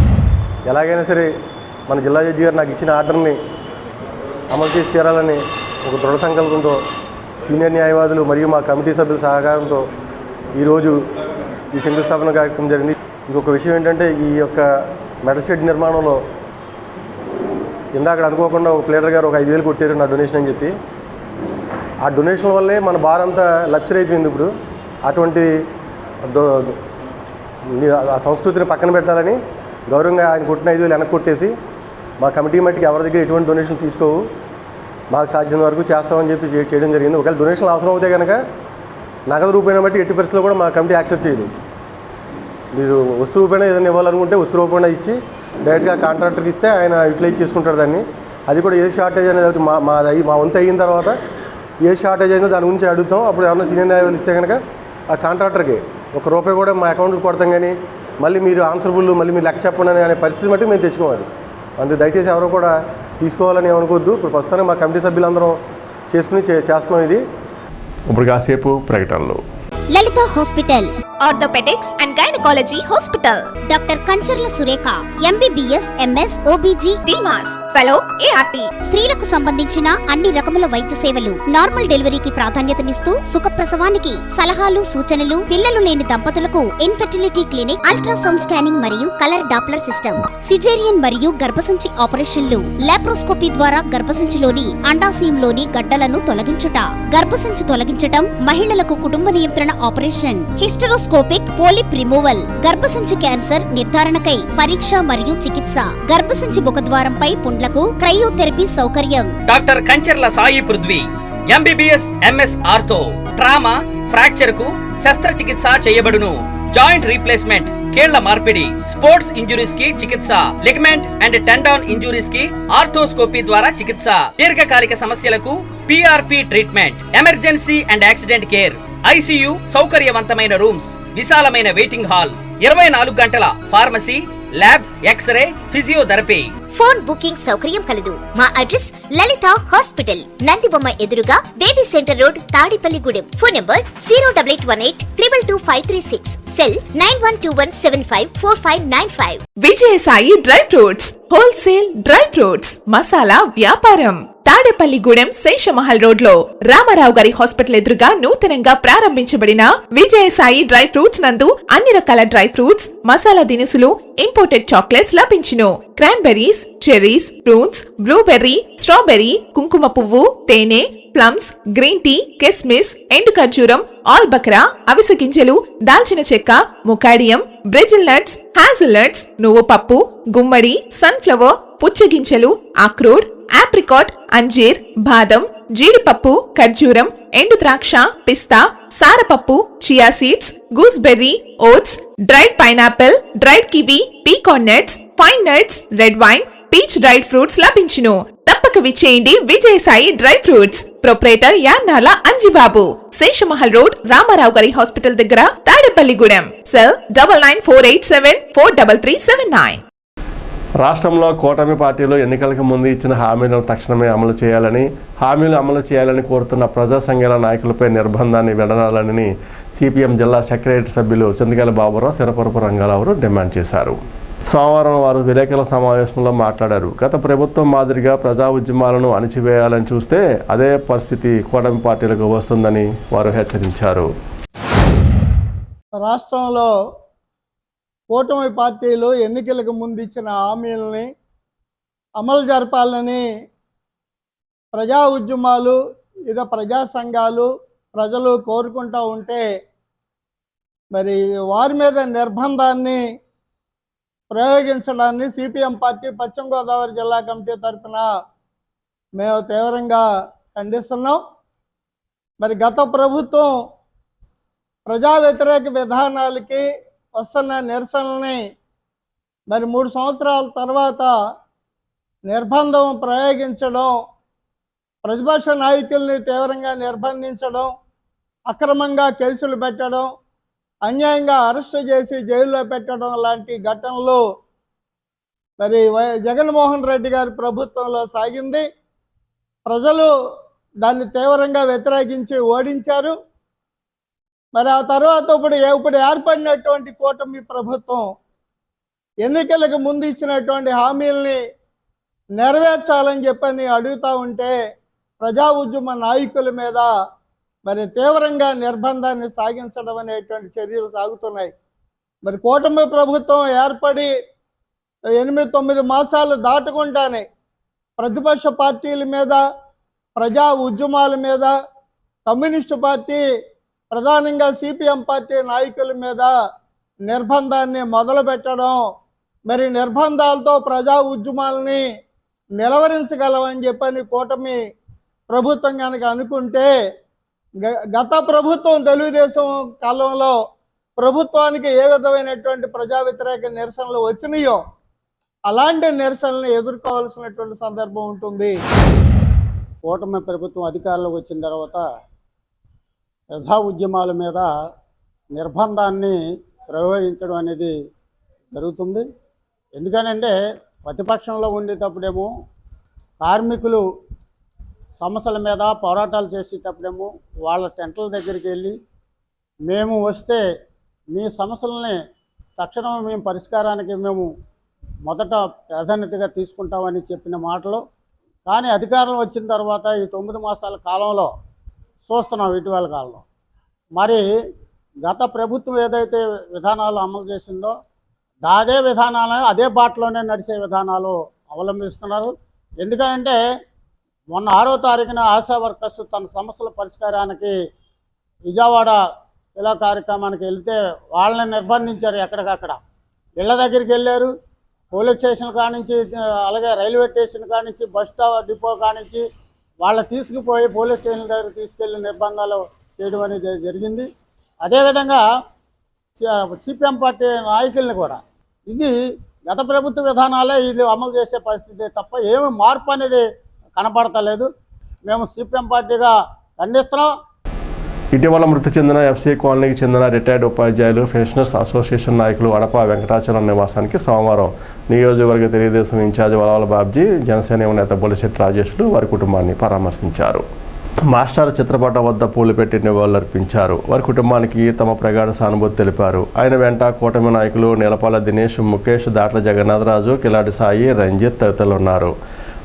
ఎలాగైనా సరే మన జిల్లా జడ్జి గారు నాకు ఇచ్చిన ఆర్డర్ని అమలు చేసి తీరాలని ఒక దృఢ సంకల్పంతో సీనియర్ న్యాయవాదులు మరియు మా కమిటీ సభ్యుల సహకారంతో ఈరోజు ఈ శంకుస్థాపన కార్యక్రమం జరిగింది. ఇంకొక విషయం ఏంటంటే ఈ యొక్క మెటల్ షెడ్ నిర్మాణంలో ఇందాక అనుకోకుండా ఒక ప్లేడర్ గారు ఒక 5,000 కొట్టారు నా డొనేషన్ అని చెప్పి. ఆ డొనేషన్ వల్లే మన బార్ అంతా లక్చర్ అయిపోయింది. ఇప్పుడు అటువంటి ఆ సంస్కృతిని పక్కన పెట్టాలని గౌరవంగా ఆయన కొట్టిన 5,000 వెనక్కి కొట్టేసి మా కమిటీ మట్టికి ఎవరి దగ్గర ఎటువంటి డొనేషన్ తీసుకోవు, మాకు సాధ్యం వరకు చేస్తామని చెప్పి చేయడం జరిగింది. ఒకవేళ డొనేషన్లు అవసరం అవుతే కనుక నగదు రూపాయన బట్టి ఎట్టి పరిస్థితుల్లో కూడా మా కమిటీ యాక్సెప్ట్ చేయదు. మీరు వస్తు రూపాయన ఏదైనా ఇవ్వాలనుకుంటే వస్తు రూపాయన ఇచ్చి డైరెక్ట్గా కాంట్రాక్టర్కి ఇస్తే ఆయన యూటిలైజ్ చేసుకుంటారు దాన్ని. అది కూడా ఏ షార్టేజ్ అనేది మా వంతు అయిన తర్వాత ఏ షార్టేజ్ అయినా దాని గురించి అడుగుతాం. అప్పుడు ఎవరైనా సీనియర్ న్యాయవాదులు ఇస్తే కనుక ఆ కాంట్రాక్టర్కి ₹1 కూడా మా అకౌంట్కి కొడతాం. కానీ మళ్ళీ మీరు ఆన్సరబుల్, మళ్ళీ మీరు లెక్క చెప్పండి అనే పరిస్థితి బట్టి మేము తెచ్చుకోవాలి. అందుకు దయచేసి ఎవరు కూడా తీసుకోవాలని ఏమనుకోవద్దు. ఇప్పుడు ప్రస్తుతానికి మా కమిటీ సభ్యులందరం చేసుకుని చేస్తున్నాం ఇది. ఇప్పుడు కాసేపు ప్రకటనలు. Lalitha hospital orthopaedics and gynaecology hospital. Doctor Kancharla Surekha MBBS MS OBG డిమాస్ ఫెలో ఏఆర్టీ. స్త్రీలకు సంబంధించిన అన్ని రకముల వైద్య సేవలు, నార్మల్ డెలివరీకి ప్రాధాన్యతనిస్తూ సుఖప్రసవానికి సలహాలు సూచనలు, పిల్లలు లేని దంపతులకు ఇన్ఫెర్టిలిటీ క్లినిక్, అల్ట్రాసౌండ్ స్కానింగ్ మరియు కలర్ డాప్లర్ సిస్టమ్, సిజేరియన్ మరియు గర్భసంచి ఆపరేషన్లు, లాప్రోస్కోపీ ద్వారా గర్భసంచిలోని అండాశయంలోని గడ్డలను తొలగించుట, గర్భసంచి తొలగించటం, మహిళలకు కుటుంబ నియంత్రణ ఆపరేషన్, హిస్టరోస్కోపిక్ పోలిప్ రిమూవల్, గర్భసంచి క్యాన్సర్ నిర్ధారణకై పరీక్ష మరియు చికిత్స, గర్భసంచి ముఖద్వారంపై పుండ్లకు క్రయోథెరపీ సౌకర్యం. Doctor Kancharla Sai Prithvi MBBS MS ortho. Trauma fracture కు శస్త్రచికిత్స చేయబడును. జాయింట్ రీప్లేస్మెంట్, కీళ్ల మార్పిడి, స్పోర్ట్స్ ఇంజురీస్ కి చికిత్స, లిగమెంట్ అండ్ టెండాన్ ఇంజురీస్ కి ఆర్థోస్కోపీ ద్వారా చికిత్స, దీర్ఘకాలిక సమస్యలకు PRP treatment, emergency and accident care, ICU సౌకర్యవంతమైన రూమ్స్, విశాలమైన వెయిటింగ్ హాల్, 24 గంటల pharmacy, lab, X-ray, physiotherapy. Phone booking సౌకర్యం కలదు. మా అడ్రస్ లలిత హాస్పిటల్, నందిబొమ్మ ఎదురుగా, baby centre road, Tadepalligudem. Phone number 08818222536. Cell 9121754595. Vijayasai dry fruits wholesale dry fruits masala వ్యాపారం. తాడేపల్లిగూడెం శేషమహల్ రోడ్ లో రామారావు గారి హాస్పిటల్ ఎదురుగా నూతనంగా ప్రారంభించబడిన విజయసాయి డ్రై ఫ్రూట్స్ నందు అన్ని రకాల డ్రై ఫ్రూట్స్, మసాలా దినుసులు, ఇంపోర్టెడ్ చాక్లెట్స్ లభించును. Cranberries, cherries, prunes, blueberry, strawberry, కుంకుమ పువ్వు, తేనె, ప్లమ్స్, గ్రీన్ టీ, కిస్మిస్, ఎండు ఖర్జూరం, ఆల్ బక్రా, అవిసె గింజలు, దాల్చిన చెక్క, ముకాడియం, బ్రెజిల్ నట్స్, హ్యాజిల్ నట్స్, నువ్వు పప్పు, గుమ్మడి, సన్ఫ్లవర్, పుచ్చగింజలు, అక్రోడ్, ఆప్రికాట్, అంజీర్, బాదం, జీడిపప్పు, ఖర్జూరం, ఎండు ద్రాక్ష, పిస్తా, సారపప్పు, chia seeds, gooseberry, oats, dried pineapple, dried kiwi, pecan nuts, pine nuts, red wine, peach dried fruits లభించును. తప్పక విచ్చేయండి Vijayasai dry fruits. Proprietor Yannala Anjibabu, Seshamahal road, Ramarao గారి హాస్పిటల్ దగ్గర, తాడేపల్లిగూడెం. సెల్ 9948743379. రాష్ట్రంలో కూటమి పార్టీలు ఎన్నికలకు ముందు ఇచ్చిన హామీలను తక్షణమే అమలు చేయాలని, హామీలు అమలు చేయాలని కోరుతున్న ప్రజా సంఘాల నాయకులపై నిర్బంధాన్ని విడనాడాలని సిపిఎం జిల్లా సెక్రటరీ సభ్యులు చింతకాయల బాబురావు, సిరపురపు రంగారావు డిమాండ్ చేశారు. సోమవారం వారు విలేకరుల సమావేశంలో మాట్లాడారు. గత ప్రభుత్వం మాదిరిగా ప్రజా ఉద్యమాలను అణిచివేయాలని చూస్తే అదే పరిస్థితి కూటమి పార్టీలకు వస్తుందని వారు హెచ్చరించారు. రాష్ట్రంలో కూటమి పార్టీలు ఎన్నికలకు ముందు ఇచ్చిన హామీలని అమలు జరపాలని ప్రజా ఉద్యమాలు, ఇద ప్రజా సంఘాలు, ప్రజలు కోరుకుంటూ ఉంటే మరి వారి మీద నిర్బంధాన్ని ప్రయోగించడాన్ని సిపిఎం పార్టీ పశ్చిమ గోదావరి జిల్లా కమిటీ తరఫున మేము తీవ్రంగా ఖండిస్తున్నాం. మరి గత ప్రభుత్వం ప్రజా వ్యతిరేక విధానాలకి వస్తున్న నిరసనల్ని మరి 3 సంవత్సరాల తర్వాత నిర్బంధం ప్రయోగించడం, ప్రతిపక్ష నాయకుల్ని తీవ్రంగా నిర్బంధించడం, అక్రమంగా కేసులు పెట్టడం, అన్యాయంగా అరెస్టు చేసి జైల్లో పెట్టడం లాంటి ఘటనలు మరి జగన్మోహన్ రెడ్డి గారి ప్రభుత్వంలో సాగింది. ప్రజలు దాన్ని తీవ్రంగా వ్యతిరేకించి ఓడించారు. మరి ఆ తర్వాత ఇప్పుడు ఏర్పడినటువంటి కూటమి ప్రభుత్వం ఎన్నికలకు ముందు ఇచ్చినటువంటి హామీల్ని నెరవేర్చాలని చెప్పని అడుగుతూ ఉంటే ప్రజా ఉద్యమ నాయకుల మీద మరి తీవ్రంగా నిర్బంధాన్ని సాగించడం అనేటువంటి చర్యలు సాగుతున్నాయి. మరి కూటమి ప్రభుత్వం ఏర్పడి 8-9 మాసాలు దాటకుండానే ప్రతిపక్ష పార్టీల మీద, ప్రజా ఉద్యమాల మీద, కమ్యూనిస్టు పార్టీ ప్రధానంగా సిపిఎం పార్టీ నాయకుల మీద నిర్బంధాన్ని మొదలుపెట్టడం, మరి నిర్బంధాలతో ప్రజా ఉద్యమాలని నిలవరించగలవని చెప్పని కూటమి ప్రభుత్వం కనుక అనుకుంటే, గత ప్రభుత్వం తెలుగుదేశం కాలంలో ప్రభుత్వానికి ఏ విధమైనటువంటి ప్రజా వ్యతిరేక నిరసనలు వచ్చినాయో అలాంటి నిరసనలను ఎదుర్కోవాల్సినటువంటి సందర్భం ఉంటుంది. కూటమి ప్రభుత్వం అధికారంలోకి వచ్చిన తర్వాత ప్రజా ఉద్యమాల మీద నిర్బంధాన్ని ప్రయోగించడం అనేది జరుగుతుంది. ఎందుకనంటే ప్రతిపక్షంలో ఉండేటప్పుడేమో కార్మికులు సమస్యల మీద పోరాటాలు చేసేటప్పుడేమో వాళ్ళ టెంట్ల దగ్గరికి వెళ్ళి మేము వస్తే మీ సమస్యలని తక్షణం మేము పరిష్కారానికి మేము మొదట ప్రాధాన్యతగా తీసుకుంటామని చెప్పిన మాటలు, కానీ అధికారం వచ్చిన తర్వాత ఈ 9 మాసాల కాలంలో చూస్తున్నాం ఇటీవల కాలంలో మరి గత ప్రభుత్వం ఏదైతే విధానాలు అమలు చేసిందో అదే విధానాలను అదే బాటలోనే నడిచే విధానాలు అవలంబిస్తున్నారు. ఎందుకంటే మొన్న 6వ తారీఖున ఆశా వర్కర్స్ తన సమస్యల పరిష్కారానికి విజయవాడ ఇలా కార్యక్రమానికి వెళ్తే వాళ్ళని నిర్బంధించారు. ఎక్కడికక్కడ ఇళ్ళ దగ్గరికి వెళ్ళారు, పోలీస్ స్టేషన్ కానించి, అలాగే రైల్వే స్టేషన్ కానించి, బస్ డిపో కానించి వాళ్ళ తీసుకుపోయి పోలీస్ స్టేషన్ దగ్గర తీసుకెళ్లి నిర్బంధాలు చేయడం అనేది జరిగింది. అదేవిధంగా సిపిఎం పార్టీ నాయకుల్ని కూడా ఇది గత ప్రభుత్వ విధానాలే ఇది అమలు చేసే పరిస్థితి తప్ప ఏమి మార్పు అనేది కనపడతలేదు. మేము సిపిఎం పార్టీగా ఖండిస్తున్నాం. ఇటీవల మృతి చెందిన ఎఫ్సీ కాలనీకి చెందిన రిటైర్డ్ ఉపాధ్యాయులు పెన్షనర్స్ అసోసియేషన్ నాయకులు అడప వెంకటాచలం నివాసానికి సోమవారం నియోజకవర్గ తెలుగుదేశం ఇన్ఛార్జ్ వలవల బాబ్జీ, జనసేన నేత బొలిశెట్టి రాజేష్లు వారి కుటుంబాన్ని పరామర్శించారు. మాస్టర్ చిత్రపటం వద్ద పూలు పెట్టి నివాళులర్పించారు. వారి కుటుంబానికి తమ ప్రగాఢ సానుభూతి తెలిపారు. ఆయన వెంట కూటమి నాయకులు నీలపాల దినేష్, ముఖేష్, దాట్ల జగన్నాథరాజు, కిలాడి సాయి, రంజిత్ తదితరులు ఉన్నారు.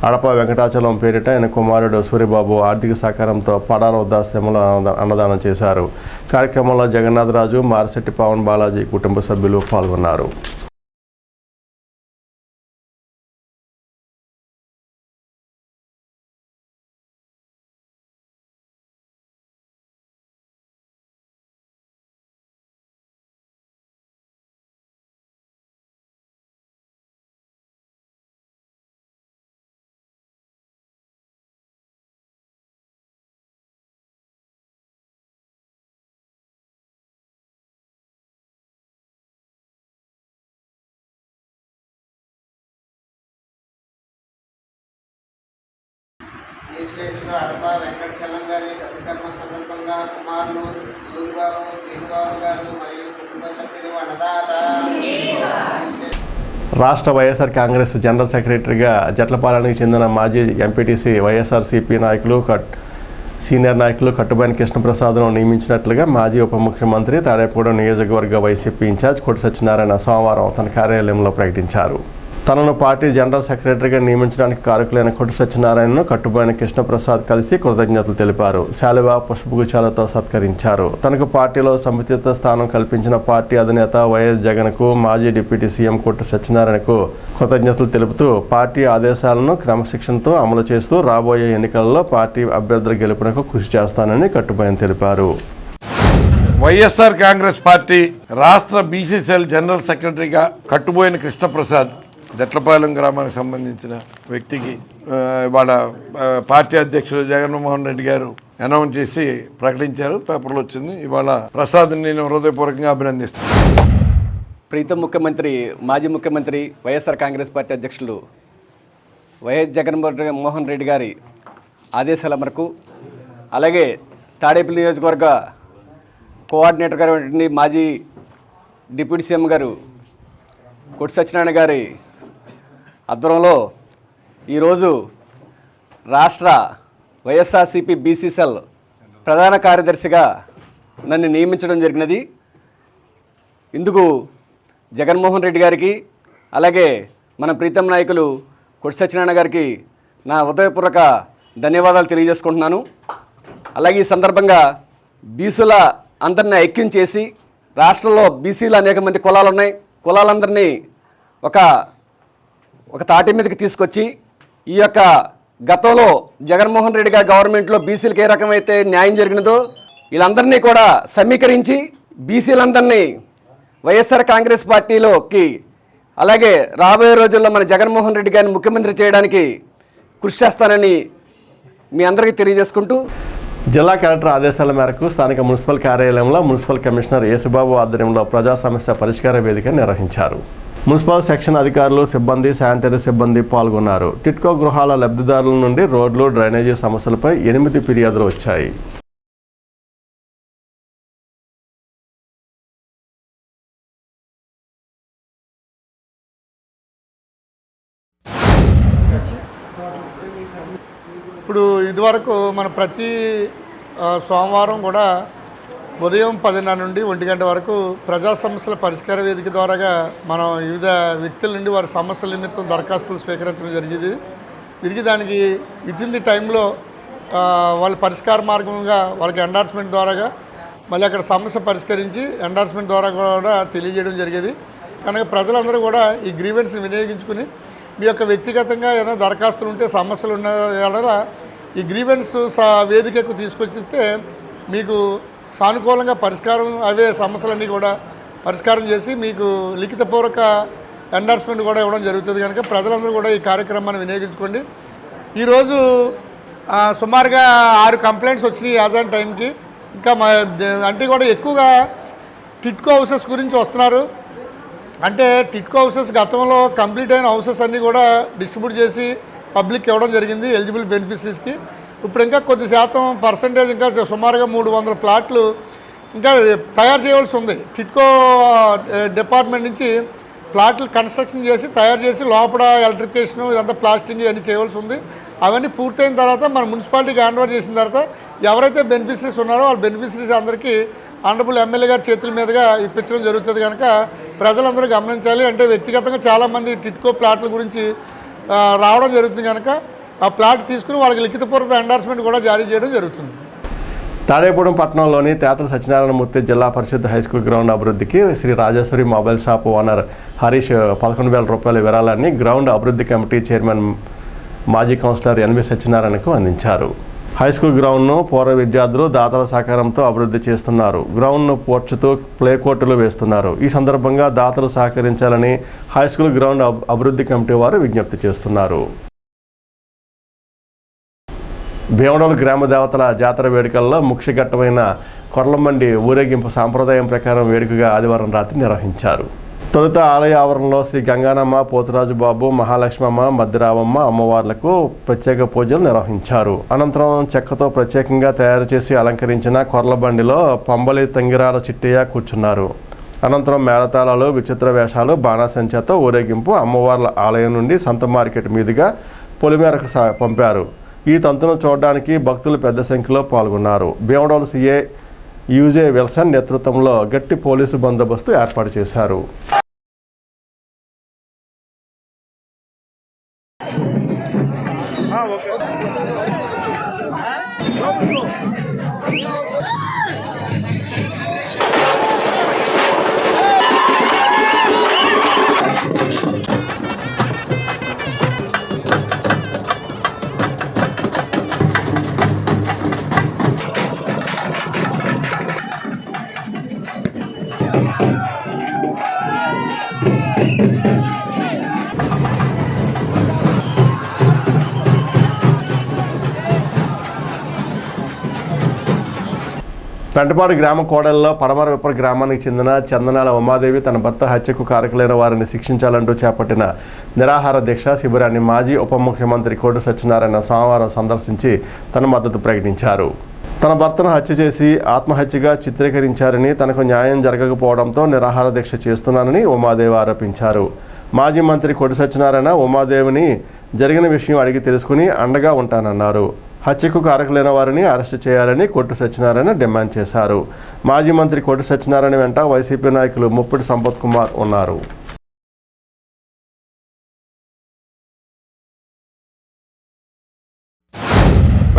అడప వెంకటాచలం పేరిట ఆయన కుమారుడు సూరిబాబు ఆర్థిక సహకారంతో పడార వృద్ధాశ్రమంలో అన్నదానం చేశారు. కార్యక్రమంలో జగన్నాథరాజు, మారిశెట్టి పవన్ బాలాజీ కుటుంబ సభ్యులు పాల్గొన్నారు. శ్రీశ్రేష్ఠుడు అడప వెంకటచలం గారి ప్రతికర్మ సందర్భంగా కుమారులు సూరిబాబు, శ్రీబాబు గారు మరియు కుటుంబ సభ్యులు అన్నదాత. రాష్ట్ర వైఎస్ఆర్ కాంగ్రెస్ జనరల్ సెక్రటరీగా జట్లపాలెంకి చెందిన మాజీ ఎంపీటీసీ వైఎస్ఆర్సీపీ నాయకులు సీనియర్ నాయకులు కట్టుబైన కృష్ణప్రసాద్ను నియమించినట్లుగా మాజీ ఉప ముఖ్యమంత్రి తాడేపూడి నియోజకవర్గ వైసీపీ ఇన్ఛార్జ్ కొట్టి సత్యనారాయణ సోమవారం తన కార్యాలయంలో ప్రకటించారు. తనను పార్టీ జనరల్ సెక్రటరీగా నియమించడానికి కారకులైన కొట్టి సత్యనారాయణను కట్టుబైన కృష్ణప్రసాద్ కలిసి కృతజ్ఞతలు తెలిపారు. శాలువా, పుష్పగుచ్చాలతో సత్కరించారు. తనకు పార్టీలో సముచిత స్థానం కల్పించిన పార్టీ అధినేత వైఎస్ జగన్కు, మాజీ డిప్యూటీ సీఎం కొట్టి సత్యనారాయణకు కృతజ్ఞతలు తెలుపుతూ పార్టీ ఆదేశాలను క్రమశిక్షణతో అమలు చేస్తూ రాబోయే ఎన్నికలలో పార్టీ అభ్యర్థుల గెలుపునకు కృషి చేస్తానని కట్టుబైన తెలిపారు. వైఎస్ఆర్ కాంగ్రెస్ పార్టీ రాష్ట్ర బీసీసీఎల్ జనరల్ సెక్రటరీగా కట్టుబోయిన కృష్ణప్రసాద్ జట్లపాలెం గ్రామానికి సంబంధించిన వ్యక్తికి ఇవాళ పార్టీ అధ్యక్షులు జగన్మోహన్ రెడ్డి గారు అనౌన్స్ చేసి ప్రకటించారు. పేపర్లో వచ్చింది. ఇవాళ ప్రసాద్ని నేను హృదయపూర్వకంగా అభినందిస్తాను. ప్రీతం ముఖ్యమంత్రి, మాజీ ముఖ్యమంత్రి, వైఎస్ఆర్ కాంగ్రెస్ పార్టీ అధ్యక్షులు వైఎస్ జగన్మోహన్ రెడ్డి గారి ఆదేశాల మేరకు, అలాగే తాడేపల్లి నియోజకవర్గ కోఆర్డినేటర్ గారు మాజీ డిప్యూటీ సీఎం గారు కొట్టి సత్యనారాయణ గారి ఆధ్వర్యంలో ఈరోజు రాష్ట్ర వైఎస్ఆర్సీపీ బీసీసీఎల్ ప్రధాన కార్యదర్శిగా నన్ను నియమించడం జరిగినది. ఇందుకు జగన్మోహన్ రెడ్డి గారికి, అలాగే మన ప్రీతం నాయకులు కొట్టి సత్యనారాయణ గారికి నా హృదయపూర్వక ధన్యవాదాలు తెలియజేసుకుంటున్నాను. అలాగే ఈ సందర్భంగా బీసీల అందరినీ ఐక్యం చేసి, రాష్ట్రంలో బీసీలు అనేక మంది కులాలు ఉన్నాయి, కులాలందరినీ ఒక తాటి మీదకి తీసుకొచ్చి ఈ యొక్క గతంలో జగన్మోహన్ రెడ్డి గారి గవర్నమెంట్లో బీసీలకు ఏ రకమైతే న్యాయం జరిగినదో వీళ్ళందరినీ కూడా సమీకరించి బీసీలందరినీ వైఎస్ఆర్ కాంగ్రెస్ పార్టీలోకి, అలాగే రాబోయే రోజుల్లో మన జగన్మోహన్ రెడ్డి గారిని ముఖ్యమంత్రి చేయడానికి కృషి చేస్తానని మీ అందరికీ తెలియజేసుకుంటూ, జిల్లా కలెక్టర్ ఆదేశాల మేరకు స్థానిక మున్సిపల్ కార్యాలయంలో మున్సిపల్ కమిషనర్ యేసుబాబు ఆధ్వర్యంలో ప్రజా సమస్య పరిష్కార వేదిక నిర్వహించారు. మున్సిపల్ సెక్షన్ అధికారులు, సిబ్బంది, శానిటరీ సిబ్బంది పాల్గొన్నారు. టిట్కో గృహాల లబ్ధిదారుల నుండి రోడ్లు, డ్రైనేజీ సమస్యలపై 8 ఫిర్యాదులు వచ్చాయి. ఇప్పుడు ఇదివరకు మన ప్రతి సోమవారం కూడా ఉదయం 10:30 నుండి 1 గంట వరకు ప్రజా సమస్యల పరిష్కార వేదిక ద్వారాగా మనం వివిధ వ్యక్తుల నుండి వారి సమస్యల నిమిత్తం దరఖాస్తులు స్వీకరించడం జరిగింది. తిరిగి దానికి వితిన్ ది టైంలో వాళ్ళ పరిష్కార మార్గంగా వాళ్ళకి ఎండార్స్మెంట్ ద్వారాగా మళ్ళీ అక్కడ సమస్య పరిష్కరించి ఎండార్స్మెంట్ ద్వారా కూడా తెలియజేయడం జరిగేది. కనుక ప్రజలందరూ కూడా ఈ గ్రీవెన్స్ని వినియోగించుకుని మీ యొక్క వ్యక్తిగతంగా ఏదైనా దరఖాస్తులు ఉంటే సమస్యలు ఉన్న వల్ల ఈ గ్రీవెన్స్ వేదికకు తీసుకొచ్చితే మీకు సానుకూలంగా పరిష్కారం అవే సమస్యలన్నీ కూడా పరిష్కారం చేసి మీకు లిఖితపూర్వక ఎండార్స్మెంట్ కూడా ఇవ్వడం జరుగుతుంది. కనుక ప్రజలందరూ కూడా ఈ కార్యక్రమాన్ని వినియోగించుకోండి. ఈరోజు సుమారుగా 6 కంప్లైంట్స్ వచ్చినాయి యాజ్ ఆన్ టైంకి. ఇంకా అంటే కూడా ఎక్కువగా టిట్కో హౌసెస్ గురించి వస్తున్నారు. అంటే టిట్కో హౌసెస్ గతంలో కంప్లీట్ అయిన హౌసెస్ అన్నీ కూడా డిస్ట్రిబ్యూట్ చేసి పబ్లిక్ ఇవ్వడం జరిగింది ఎలిజిబుల్ బెనిఫిషరీస్కి. ఇప్పుడు ఇంకా కొద్ది శాతం పర్సంటేజ్ ఇంకా సుమారుగా 300 ప్లాట్లు ఇంకా తయారు చేయవలసి ఉంది. టిట్కో డిపార్ట్మెంట్ నుంచి ప్లాట్లు కన్స్ట్రక్షన్ చేసి తయారు చేసి లోపల ఎలక్ట్రిఫికేషన్ ఇదంతా ప్లాస్టింగ్ ఇవన్నీ చేయవలసి ఉంది. అవన్నీ పూర్తయిన తర్వాత మన మున్సిపాలిటీకి హ్యాండ్ ఓవర్ చేసిన తర్వాత ఎవరైతే బెనిఫిషరీస్ ఉన్నారో వాళ్ళ బెనిఫిషరీస్ అందరికీ ఆనరబుల్ ఎమ్మెల్యే గారి చేతుల మీదుగా ఇప్పించడం జరుగుతుంది. కనుక ప్రజలందరూ గమనించాలి. అంటే వ్యక్తిగతంగా చాలామంది టిట్కో ప్లాట్ల గురించి రావడం జరుగుతుంది. కనుక ఆ ప్లాట్ తీసుకుని వాళ్ళకి లిఖితపూర్వక ఎండార్స్మెంట్ కూడా జారీ చేయడం జరుగుతుంది. తాడేపూడెం పట్టణంలోని తేతల సత్యనారాయణమూర్తి జిల్లా పరిషత్ హైస్కూల్ గ్రౌండ్ అభివృద్ధికి Shri Rajeshwari mobile shop owner Harish 11,000 రూపాయల విరాళాన్ని గ్రౌండ్ అభివృద్ధి కమిటీ చైర్మన్ మాజీ కౌన్సిలర్ ఎన్వి సత్యనారాయణకు అందించారు. హైస్కూల్ గ్రౌండ్ను పూర్వ విద్యార్థులు దాతల సహకారంతో అభివృద్ధి చేస్తున్నారు. గ్రౌండ్ను పోర్చుతూ ప్లే కోర్టులు వేస్తున్నారు. ఈ సందర్భంగా దాతలు సహకరించాలని హైస్కూల్ గ్రౌండ్ అభివృద్ధి కమిటీ వారు విజ్ఞప్తి చేస్తున్నారు. భీమడోలు గ్రామ దేవతల జాతర వేడుకల్లో ముఖ్య ఘట్టమైన కొర్లమండి ఊరేగింపు సాంప్రదాయం ప్రకారం వేడుకగా ఆదివారం రాత్రి నిర్వహించారు. తొలుత ఆలయ ఆవరణలో శ్రీ గంగానమ్మ, పోతురాజు బాబు, మహాలక్ష్మమ్మ, మద్దిరావమ్మ అమ్మవార్లకు ప్రత్యేక పూజలు నిర్వహించారు. అనంతరం చెక్కతో ప్రత్యేకంగా తయారు చేసి అలంకరించిన కొర్లబండిలో పంబలి తంగిరాల చిట్టయ్య కూర్చున్నారు. అనంతరం మేళతాళాలు, విచిత్ర వేషాలు, బాణాసంచాతో ఊరేగింపు అమ్మవార్ల ఆలయం నుండి సంత మార్కెట్ మీదుగా పొలిమేరకు పంపారు. ఈ తంతును చూడడానికి భక్తులు పెద్ద సంఖ్యలో పాల్గొన్నారు. భీమడోలు సీఏ యూజే విల్సన్ నేతృత్వంలో గట్టి పోలీసు బందోబస్తు ఏర్పాటు చేశారు. పెంటపాడు గ్రామ కోడల్లో పడమర విప్పర గ్రామానికి చెందిన చందనాల ఉమాదేవి తన భర్త హత్యకు కారకులైన వారిని శిక్షించాలంటూ చేపట్టిన నిరాహార దీక్ష శిబిరాన్ని మాజీ ఉప ముఖ్యమంత్రి కోటు సత్యనారాయణ సోమవారం సందర్శించి తన మద్దతు ప్రకటించారు. తన భర్తను హత్య చేసి ఆత్మహత్యగా చిత్రీకరించారని, తనకు న్యాయం జరగకపోవడంతో నిరాహార దీక్ష చేస్తున్నానని ఉమాదేవి ఆరోపించారు. మాజీ మంత్రి కోటు సత్యనారాయణ ఉమాదేవిని జరిగిన విషయం అడిగి తెలుసుకుని అండగా ఉంటానన్నారు. హత్యకు కారకులైన వారిని అరెస్టు చేయాలని కొట్టు సత్యనారాయణ డిమాండ్ చేశారు. మాజీ మంత్రి కొట్టు సత్యనారాయణ వెంట వైసీపీ నాయకులు ముప్పిడి సంపత్ కుమార్ ఉన్నారు.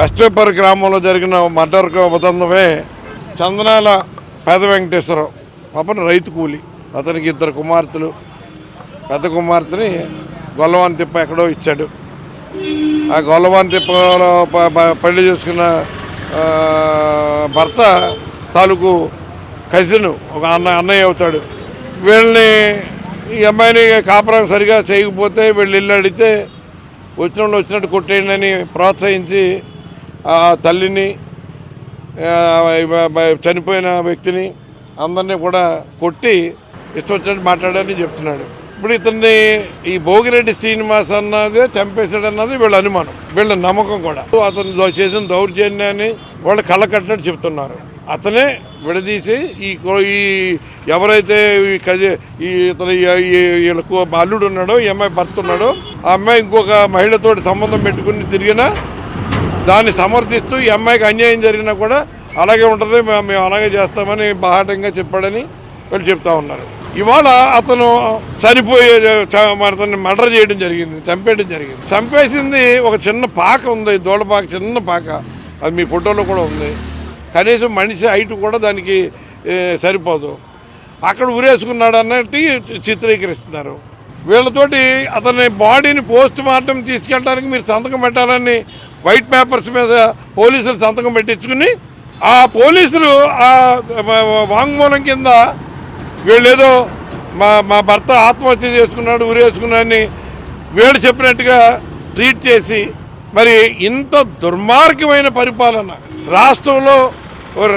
వెస్టేపర్ గ్రామంలో జరిగిన మర్డర్ ఉదంతమే చందనాల పేద వెంకటేశ్వరరావు పాపన రైతు కూలి. అతనికి 2 కుమార్తెలు. పెద్ద కుమార్తెని గొల్లవాని తిప్ప ఎక్కడో ఇచ్చాడు. ఆ గొల్లవాని తిప్పలో పెళ్లి చేసుకున్న భర్త తాలూకు కజిన్ ఒక అన్నయ్య అవుతాడు. వీళ్ళని ఈ అమ్మాయిని కాపురం సరిగా చేయకపోతే వీళ్ళు ఇల్లు అడిగితే వచ్చినట్టు కొట్టేయండి ప్రోత్సహించి ఆ తల్లిని చనిపోయిన వ్యక్తిని అందరినీ కూడా కొట్టి ఇష్టం వచ్చినట్టు మాట్లాడాలని చెప్తున్నాడు. ఇప్పుడు ఇతన్ని ఈ భోగిరెడ్డి శ్రీనివాస్ అన్నదే చంపేశాడన్నది వీళ్ళ అనుమానం, వీళ్ళ నమ్మకం కూడా. అతను చేసిన దౌర్జన్యాన్ని వాళ్ళు కళ్ళ కట్టినట్టు చెప్తున్నారు. అతనే విడదీసి ఈ ఎవరైతే ఇతను వీళ్ళకు అల్లుడు ఉన్నాడో, ఈ అమ్మాయి భర్త ఉన్నాడో, ఆ అమ్మాయి ఇంకొక మహిళతోటి సంబంధం పెట్టుకుని తిరిగినా దాన్ని సమర్థిస్తూ ఈ అమ్మాయికి అన్యాయం జరిగినా కూడా అలాగే ఉంటుంది, మేము అలాగే చేస్తామని బాహాటంగా చెప్పాడని వాళ్ళు చెప్తా ఉన్నారు. ఇవాళ అతను చనిపోయే అతన్ని మర్డర్ చేయడం జరిగింది, చంపేయడం జరిగింది. చంపేసింది ఒక చిన్న పాక ఉంది, దూడపాక, చిన్న పాక, అది మీ ఫోటోలో కూడా ఉంది. కనీసం మనిషి హైట్ కూడా దానికి సరిపోదు. అక్కడ ఊరేసుకున్నాడు అన్నట్టు చిత్రీకరిస్తున్నారు. వీళ్ళతోటి అతని బాడీని పోస్ట్ మార్టం తీసుకెళ్ళడానికి మీరు సంతకం పెట్టాలని వైట్ పేపర్స్ మీద పోలీసులు సంతకం పెట్టించుకుని ఆ పోలీసులు ఆ వాంగ్మూలం కింద వీళ్ళేదో మా భర్త ఆత్మహత్య చేసుకున్నాడు, ఊరేసుకున్నాడని వీళ్ళు చెప్పినట్టుగా ట్రీట్ చేసి, మరి ఇంత దుర్మార్గమైన పరిపాలన రాష్ట్రంలో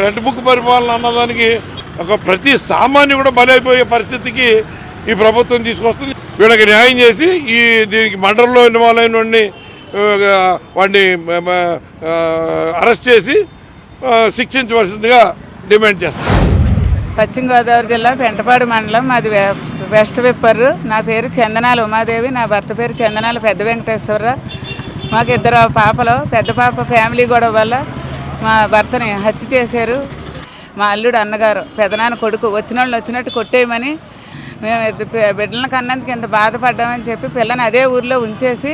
రెడ్ బుక్ పరిపాలన అన్నదానికి ఒక ప్రతి సామాన్యుడు కూడా బలైపోయే పరిస్థితికి ఈ ప్రభుత్వం తీసుకొస్తుంది. వీళ్ళకి న్యాయం చేసి దీనికి మర్డర్లో ఇన్వాల్వ్ అయిన వాడిని అరెస్ట్ చేసి శిక్షించవలసిందిగా డిమాండ్ చేస్తాం. పశ్చిమ గోదావరి జిల్లా పెంటపాడు మండలం, మాది వెస్ట్ విప్పర్రు. నా పేరు చందనాల ఉమాదేవి, నా భర్త పేరు చందనాల పెద్ద వెంకటేశ్వరరావు. మాకు 2 పాపలు. పెద్ద పాప ఫ్యామిలీ గొడవ వల్ల మా భర్తని హత్య చేశారు. మా అల్లుడు అన్నగారు, పెదనాన్న కొడుకు వచ్చిన వాళ్ళు వచ్చినట్టు కొట్టేయమని మేము బిడ్డలను కన్నందుకు ఎంత బాధపడ్డామని చెప్పి పిల్లని అదే ఊరిలో ఉంచేసి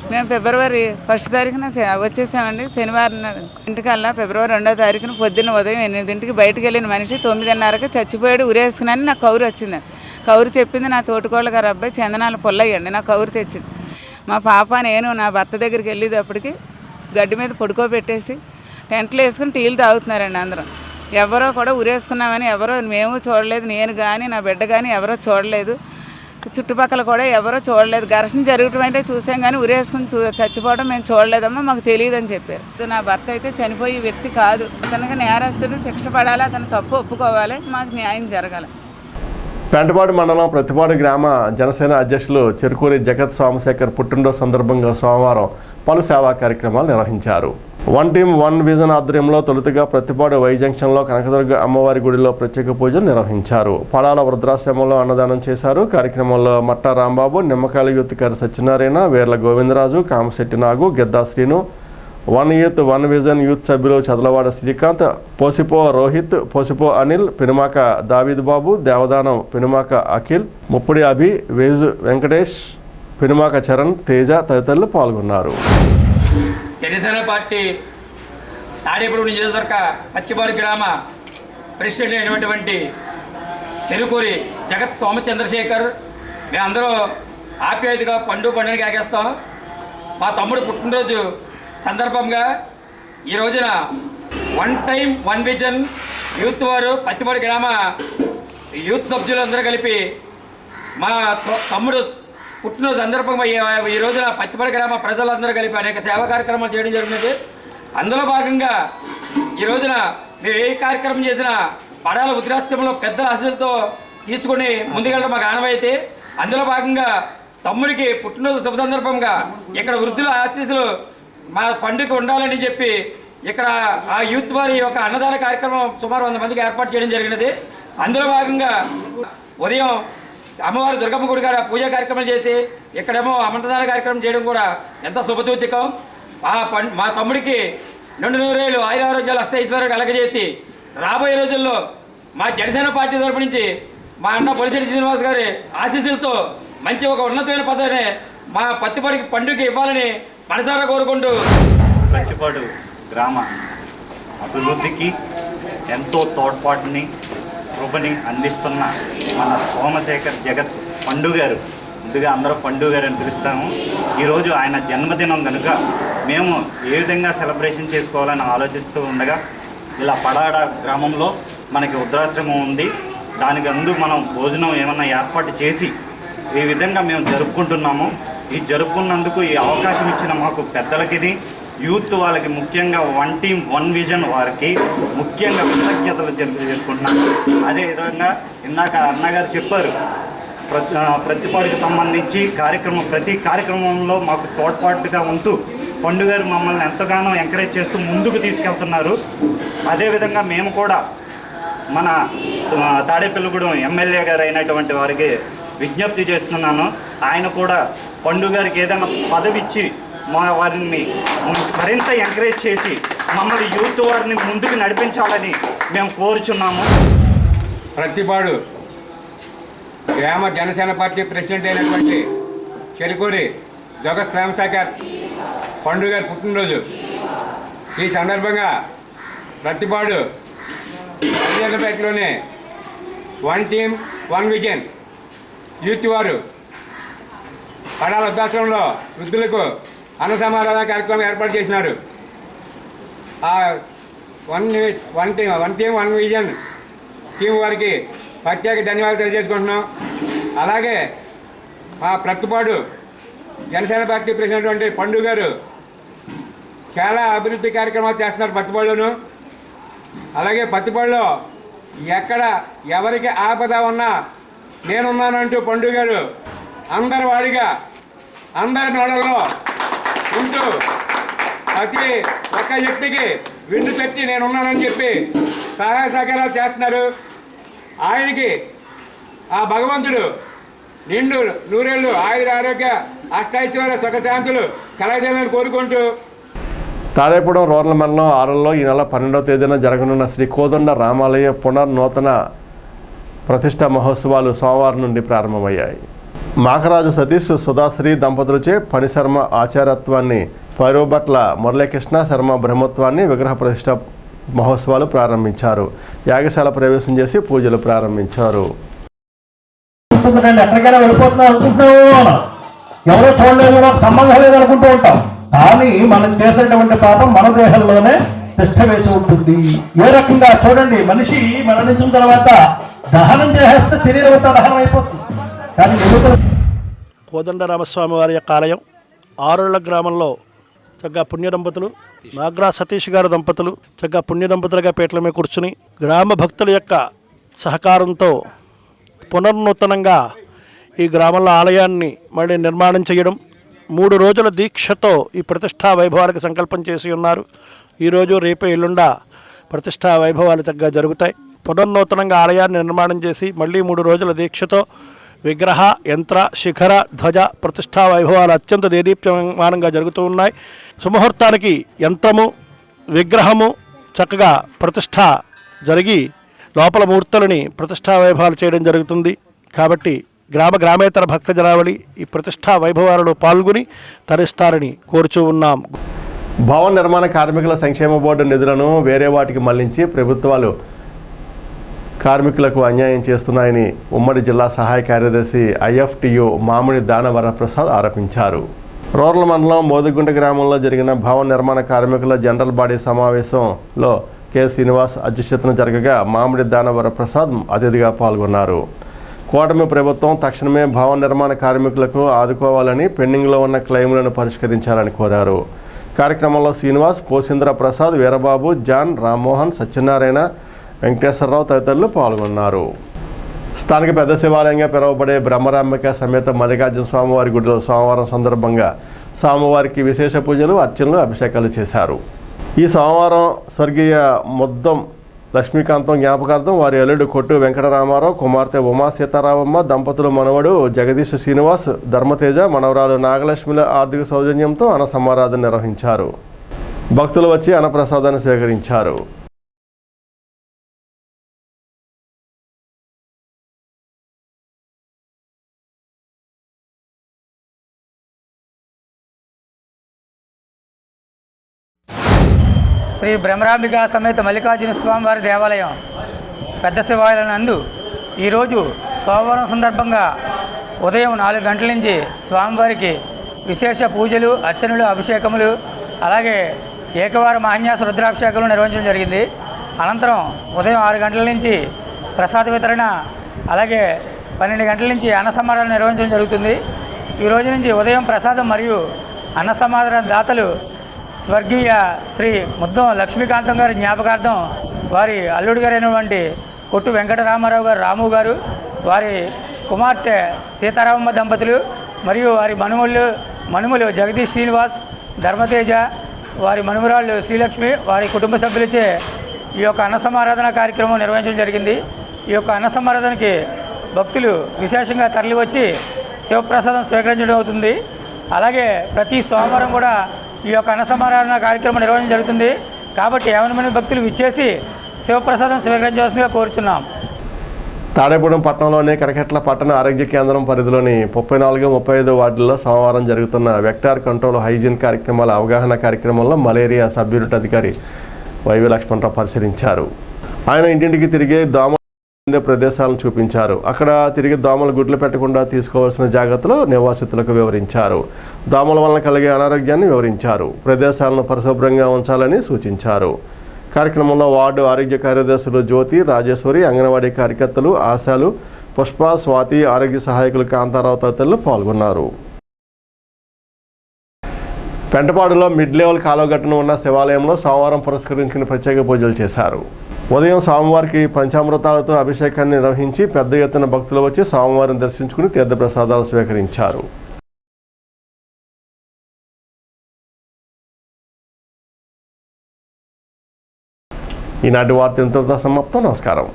మేము ఫిబ్రవరి 1 తారీఖున వచ్చేసామండి. శనివారం ఇంటికల్లా ఫిబ్రవరి 2వ తారీఖున పొద్దున్న ఉదయం 8ంటికి బయటకు వెళ్ళిన మనిషి 9:30కి చచ్చిపోయాడు, ఉరేసుకున్నాను. నాకు కౌరు వచ్చింది. కౌరు చెప్పింది నా తోటికోళ్ళ గారు అబ్బాయి చందనాల పొల్లయ్యండి. నాకు కౌరు తెచ్చింది. మా పాప నేను నా భర్త దగ్గరికి వెళ్ళేటప్పటికి గడ్డి మీద పడుకోబెట్టేసి టెంట్లు వేసుకుని టీలు తాగుతున్నారండి అందరం. ఎవరో కూడా ఉరేసుకున్నామని ఎవరో మేము చూడలేదు, నేను కానీ నా బిడ్డ కానీ ఎవరో చూడలేదు, చుట్టుపక్కల కూడా ఎవరో చూడలేదు. ఘర్షణ జరగటం అంటే చూసాం కానీ ఉరేసుకుని చచ్చిపోవడం మేము చూడలేదమ్మా, మాకు తెలియదు అని చెప్పారు. నా భర్త అయితే చనిపోయే వ్యక్తి కాదు. అతనికి నేరస్తుడు శిక్ష పడాలి, అతను తప్పు ఒప్పుకోవాలి, మాకు న్యాయం జరగాలి. పెంటపాడు మండలం ప్రతిపాడు గ్రామ జనసేన అధ్యక్షులు చెరుకూరి జగత్ సోమశేఖర్ పుట్టినరోజు సందర్భంగా సోమవారం పలు సేవా కార్యక్రమాలు నిర్వహించారు. వన్ టీమ్ వన్ విజన్ ఆధ్వర్యంలో తొలుతగా ప్రతిపాడు వై జంక్షన్లో కనకదుర్గ అమ్మవారి గుడిలో ప్రత్యేక పూజలు నిర్వహించారు. పడాల వృద్ధాశ్రమంలో అన్నదానం చేశారు. కార్యక్రమంలో మట్టా రాంబాబు, నిమ్మకాయల యూత్ గారి Satyanarayana, Verla Govindaraju, Kamasetti Nagu, Gedda Srinu, one youth one vision youth సభ్యులు చదలవాడ శ్రీకాంత్, పోసిపో రోహిత్, పోసిపో అనిల్, పెనుమాక దావీద్ బాబు, దేవదానం పెనుమాక అఖిల్, ముప్పుడి అభి, వేజ్ వెంకటేష్, పెనుమాక చరణ్, తేజ తదితరులు పాల్గొన్నారు. జనసేన పార్టీ తాడేపల్లి నియోజకవర్గ పచ్చిపాడు గ్రామ ప్రెసిడెంట్ అయినటువంటి చెరుకూరి జగత్ సోమచంద్రశేఖర్, మేమందరూ ఆప్యాయతగా పండుగ ఆగేస్తాం. మా తమ్ముడు పుట్టినరోజు సందర్భంగా ఈ రోజున one time one vision youth వారు పత్తిపాడు గ్రామ యూత్ సభ్యులందరూ కలిపి మా తమ్ముడు పుట్టినరోజు సందర్భంగా ఈ రోజున పత్తిపాడు గ్రామ ప్రజలందరూ కలిపి అనేక సేవా కార్యక్రమాలు చేయడం జరుగుతుంది. అందులో భాగంగా ఈ రోజున మేము ఏ కార్యక్రమం చేసినా పడాల వృద్ధాశ్రమంలో పెద్దల ఆశలతో తీసుకుని ముందుకెళ్ళడం మాకు ఆనవాయితీ. అందులో భాగంగా తమ్ముడికి పుట్టినరోజు శుభ సందర్భంగా ఇక్కడ వృద్ధుల ఆశీస్సులు మా పండుగ ఉండాలని చెప్పి ఇక్కడ ఆ యూత్ వారి యొక్క అన్నదాన కార్యక్రమం సుమారు 100 మందికి ఏర్పాటు చేయడం జరిగినది. అందులో భాగంగా ఉదయం అమ్మవారి దుర్గమ్మ గుడి కాడ పూజా కార్యక్రమం చేసి ఇక్కడేమో అన్నదాన కార్యక్రమం చేయడం కూడా ఎంత శుభసూచకం. మా తమ్ముడికి 200 ఏళ్ళు ఆయురారోగ్యాలు అష్టైశ్వర్యాలు కలగజేసి రాబోయే రోజుల్లో మా జనసేన పార్టీ తరపు నుంచి మా అన్న పొలిశెట్టి శ్రీనివాస్ గారి ఆశీస్సులతో మంచి ఒక ఉన్నతమైన పదవిని మా పత్తిపాడికి పండుగ ఇవ్వాలని మనసారా కోరుకుంటూ పత్తిపాడు గ్రామ అభివృద్ధికి ఎంతో తోడ్పాటుని కృపని అందిస్తున్న మన సోమశేఖర్ జగత్ పండు గారు, ముందుగా అందరూ పండు గారు అని పిలుస్తాము. ఈరోజు ఆయన జన్మదినం కనుక మేము ఏ విధంగా సెలబ్రేషన్ చేసుకోవాలని ఆలోచిస్తూ ఉండగా ఇలా పడాడ గ్రామంలో మనకి వృద్ధాశ్రమం ఉంది, దానికి మనం భోజనం ఏమన్నా ఏర్పాటు చేసి ఈ విధంగా మేము జరుపుకుంటున్నాము. ఈ జరుపుకున్నందుకు ఈ అవకాశం ఇచ్చిన మాకు పెద్దలకి, యూత్ వాళ్ళకి, ముఖ్యంగా వన్ టీమ్ వన్ విజన్ వారికి ముఖ్యంగా కృతజ్ఞతలు చేసుకుంటున్నాను. అదేవిధంగా ఇందాక అన్నగారు చెప్పారు, ప్రతిపాడుకు సంబంధించి ప్రతి కార్యక్రమంలో మాకు తోడ్పాటుగా ఉంటూ పండుగారు మమ్మల్ని ఎంతగానో ఎంకరేజ్ చేస్తూ ముందుకు తీసుకెళ్తున్నారు. అదేవిధంగా మేము కూడా మన తాడేపల్లిగూడెం ఎమ్మెల్యే గారు అయినటువంటి వారికి విజ్ఞప్తి చేస్తున్నాను. ఆయన కూడా పండుగారికి ఏదైనా పదవి ఇచ్చి వారిని మరింత ఎంకరేజ్ చేసి మమ్మల్ని యూత్ వారిని ముందుకు నడిపించాలని మేము కోరుచున్నాము. ప్రతిపాడు గ్రామ జనసేన పార్టీ ప్రెసిడెంట్ అయినటువంటి చెరుకూరి జగత్ సోమశేఖర్ పండు గారి పుట్టినరోజు. ఈ సందర్భంగా ప్రతిపాడు అలిజంద్రపేటలోనే one team one vision youth వారు పడాల వృద్ధాశ్రమంలో వృద్ధులకు అన్న సమారాధన కార్యక్రమం ఏర్పాటు చేసినారు. ఆ one team one vision team వారికి ప్రత్యేక ధన్యవాదాలు తెలియజేసుకుంటున్నాం. అలాగే మా ప్రతిపాడు జనసేన పార్టీ ప్రెసిడెంట్ పండు గారు చాలా అభివృద్ధి కార్యక్రమాలు చేస్తున్నారు ప్రతిపాడులోను. అలాగే ప్రతిపాడులో ఎక్కడ ఎవరికి ఆపద ఉన్నా నేనున్నానంటూ పండు గారు అందరి వాడిగా అందరి నోడల్లో ఉంటూ ప్రతి ఒక్క వ్యక్తికి విందు పెట్టి నేనున్నానని చెప్పి సహాయ సహకారాలు చేస్తున్నారు. ఆయనకి ఆ భగవంతుడు నిండు నూరేళ్ళు ఆయుర ఆరోగ్య అష్టైశ్వర్య సుఖశాంతులు కలగజేయాలని కోరుకుంటూ తాడేపురం రూరల్ మండలం ఆరులో ఈ నెల 12వ తేదీన జరగనున్న శ్రీ కోదండ రామాలయ పునర్నూతన ప్రతిష్ట మహోత్సవాలు సోమవారం నుండి ప్రారంభమయ్యాయి. మాకరాజు సతీష్ సుధాశ్రీ దంపతులచే పనిశర్మ ఆచారత్వాన్ని, పైరోబట్ల మురళీకృష్ణ శర్మ బ్రహ్మత్వాన్ని విగ్రహ ప్రతిష్ట మహోత్సవాలు ప్రారంభించారు. యాగశాల ప్రవేశం చేసి పూజలు ప్రారంభించారు. ఎక్కడికైనా వెళ్ళిపోతున్నాం అనుకుంటున్నాము, ఎవరో చూడలేదు, సంబంధం లేదు అనుకుంటూ ఉంటాం. కానీ మనం చేసేటువంటి పాపం మన దేహంలోనే తిష్ట వేసి ఉంటుంది. ఏ రకంగా చూడండి, మనిషి మరణించిన తర్వాత దహనం చేసేస్తే శరీరం అంతా దహనం అయిపోతుంది. కానీ కోదండరామస్వామి వారి యొక్క ఆలయం ఆరుళ్ల గ్రామంలో చక్కగా పుణ్య దంపతులు నాగ్రా సతీష్ గారి దంపతులు చక్కగా పుణ్య దంపతులుగా పీటల మీద కూర్చుని గ్రామ భక్తుల యొక్క సహకారంతో పునర్నూతనంగా ఈ గ్రామంలో ఆలయాన్ని మళ్ళీ నిర్మాణం చేయడం, 3 రోజుల దీక్షతో ఈ ప్రతిష్టా వైభవాలకు సంకల్పం చేసి ఉన్నారు. ఈరోజు రేపు ఎల్లుండ ప్రతిష్టా వైభవాలు చక్కగా జరుగుతాయి. పునర్నూతనంగా ఆలయాన్ని నిర్మాణం చేసి మళ్ళీ 3 రోజుల దీక్షతో విగ్రహ, యంత్ర, శిఖర, ధ్వజ ప్రతిష్టా వైభవాలు అత్యంత దేదీప్యమానంగా జరుగుతూ ఉన్నాయి. సుముహూర్తానికి యంత్రము, విగ్రహము చక్కగా ప్రతిష్ట జరిగి లోపల మూర్తులని ప్రతిష్టా వైభవాలు చేయడం జరుగుతుంది. కాబట్టి గ్రామేతర భక్త జనావళి ఈ ప్రతిష్టా వైభవాలలో పాల్గొని తరిస్తారని కోరుచూ ఉన్నాం. భవన నిర్మాణ కార్మికుల సంక్షేమ బోర్డు నిధులను వేరే వాటికి మళ్లించి ప్రభుత్వాలు కార్మికులకు అన్యాయం చేస్తున్నాయని ఉమ్మడి జిల్లా సహాయ కార్యదర్శి ఐఎఫ్టియు మామిడి దానవరప్రసాద్ ఆరోపించారు. రూరల్ మండలం మోదుగుంట గ్రామంలో జరిగిన భవన నిర్మాణ కార్మికుల జనరల్ బాడీ సమావేశంలో కె శ్రీనివాస్ అధ్యక్షతన జరగగా మామిడి దానవరప్రసాద్ అతిథిగా పాల్గొన్నారు. కూటమి ప్రభుత్వం తక్షణమే భవన నిర్మాణ కార్మికులకు ఆదుకోవాలని, పెండింగ్లో ఉన్న క్లెయిమ్లను పరిష్కరించాలని కోరారు. కార్యక్రమంలో శ్రీనివాస్, పోసింద్ర ప్రసాద్, వీరబాబు, జాన్, రామ్మోహన్, సత్యనారాయణ, వెంకటేశ్వరరావు తదితరులు పాల్గొన్నారు. స్థానిక పెద్ద శివాలయంగా పిలువబడే బ్రహ్మరాంబిక సమేత మల్లికార్జున స్వామివారి గుడిలో సోమవారం సందర్భంగా స్వామివారికి విశేష పూజలు, అర్చనలు, అభిషేకాలు చేశారు. ఈ సోమవారం స్వర్గీయ ముద్దం లక్ష్మీకాంతం జ్ఞాపకార్థం వారి అల్లుడు కొట్టు వెంకటరామారావు, కుమార్తె ఉమా సీతారామమ్మ దంపతుల మనవడు జగదీష్ శ్రీనివాస్, ధర్మతేజ, మనవరాలు నాగలక్ష్మిల ఆర్థిక సౌజన్యంతో అన్న సమారాధన నిర్వహించారు. భక్తులు వచ్చి అన్నప్రసాదాన్ని స్వీకరించారు. శ్రీ బ్రహ్మరాంబిక సమేత మల్లికార్జున స్వామివారి దేవాలయం పెద్ద శివాలయం నందు ఈరోజు సోమవారం సందర్భంగా ఉదయం 4 గంటల నుంచి స్వామివారికి విశేష పూజలు, అర్చనలు, అభిషేకములు, అలాగే ఏకవార మహాన్యాస రుద్రాభిషేకాలు నిర్వహించడం జరిగింది. అనంతరం ఉదయం 6 గంటల నుంచి ప్రసాద వితరణ, అలాగే 12 గంటల నుంచి అన్న సమారాధన నిర్వహించడం జరుగుతుంది. ఈ రోజు నుంచి ఉదయం ప్రసాదం మరియు అన్న సమారాధన దాతలు స్వర్గీయ శ్రీ ముద్దం లక్ష్మీకాంతం గారి జ్ఞాపకార్థం వారి అల్లుడు గారైనటువంటి కొట్టు వెంకటరామారావు గారు, రాము గారు, వారి కుమార్తె సీతారామమ్మ దంపతులు మరియు వారి మనుమలు జగదీష్ శ్రీనివాస్, ధర్మతేజ, వారి మనుమరాళ్ళు శ్రీలక్ష్మి, వారి కుటుంబ సభ్యులచే ఈ యొక్క అన్న సమారాధన కార్యక్రమం నిర్వహించడం జరిగింది. ఈ యొక్క అన్న సమారాధనకి భక్తులు విశేషంగా తరలివచ్చి శివప్రసాదం స్వీకరించడం అవుతుంది. అలాగే ప్రతి సోమవారం కూడా ఈ యొక్క అన్న సమారాధన కార్యక్రమం నిర్వహించడం జరుగుతుంది. కాబట్టి 50 మంది భక్తులు విచ్చేసి శివప్రసాదం స్వీకరించవలసిందిగా కోరుచున్నాం. తాడేపూడెం పట్టణంలోని కడకెట్ల పట్టణ ఆరోగ్య కేంద్రం పరిధిలోని 34, 35 వార్డుల్లో సోమవారం జరుగుతున్న వెక్టార్ కంట్రోల్ హైజీన్ కార్యక్రమాల అవగాహన కార్యక్రమంలో మలేరియా సబ్ యూనిట్ అధికారి వైవి లక్ష్మణరావు పరిశీలించారు. ఆయన ఇంటింటికి తిరిగి దోమలు ఉండే ప్రదేశాలను చూపించారు. అక్కడ తిరిగి దోమలు గుడ్లు పెట్టకుండా తీసుకోవాల్సిన జాగ్రత్తలు నివాసితులకు వివరించారు. దోమల వలన కలిగే అనారోగ్యాన్ని వివరించారు. ప్రదేశాలను పరిశుభ్రంగా ఉంచాలని సూచించారు. కార్యక్రమంలో వార్డు ఆరోగ్య కార్యదర్శులు జ్యోతి, రాజేశ్వరి, అంగన్వాడీ కార్యకర్తలు, ఆశాలు, పుష్ప, స్వాతి, ఆరోగ్య సహాయకులు కాంతారావు తదితరులు పాల్గొన్నారు. పెంటపాడులో మిడ్ లెవెల్ కాలువగట్టున ఉన్న శివాలయంలో సోమవారం పురస్కరించుకుని ప్రత్యేక పూజలు చేశారు. ఉదయం స్వామివారికి పంచామృతాలతో అభిషేకాన్ని నిర్వహించి పెద్ద ఎత్తున భక్తులు వచ్చి స్వామివారిని దర్శించుకుని తీర్థప్రసాదాలు స్వీకరించారు. ఈనాటి వార్త ఇంతటితో సమాప్తం. నమస్కారం.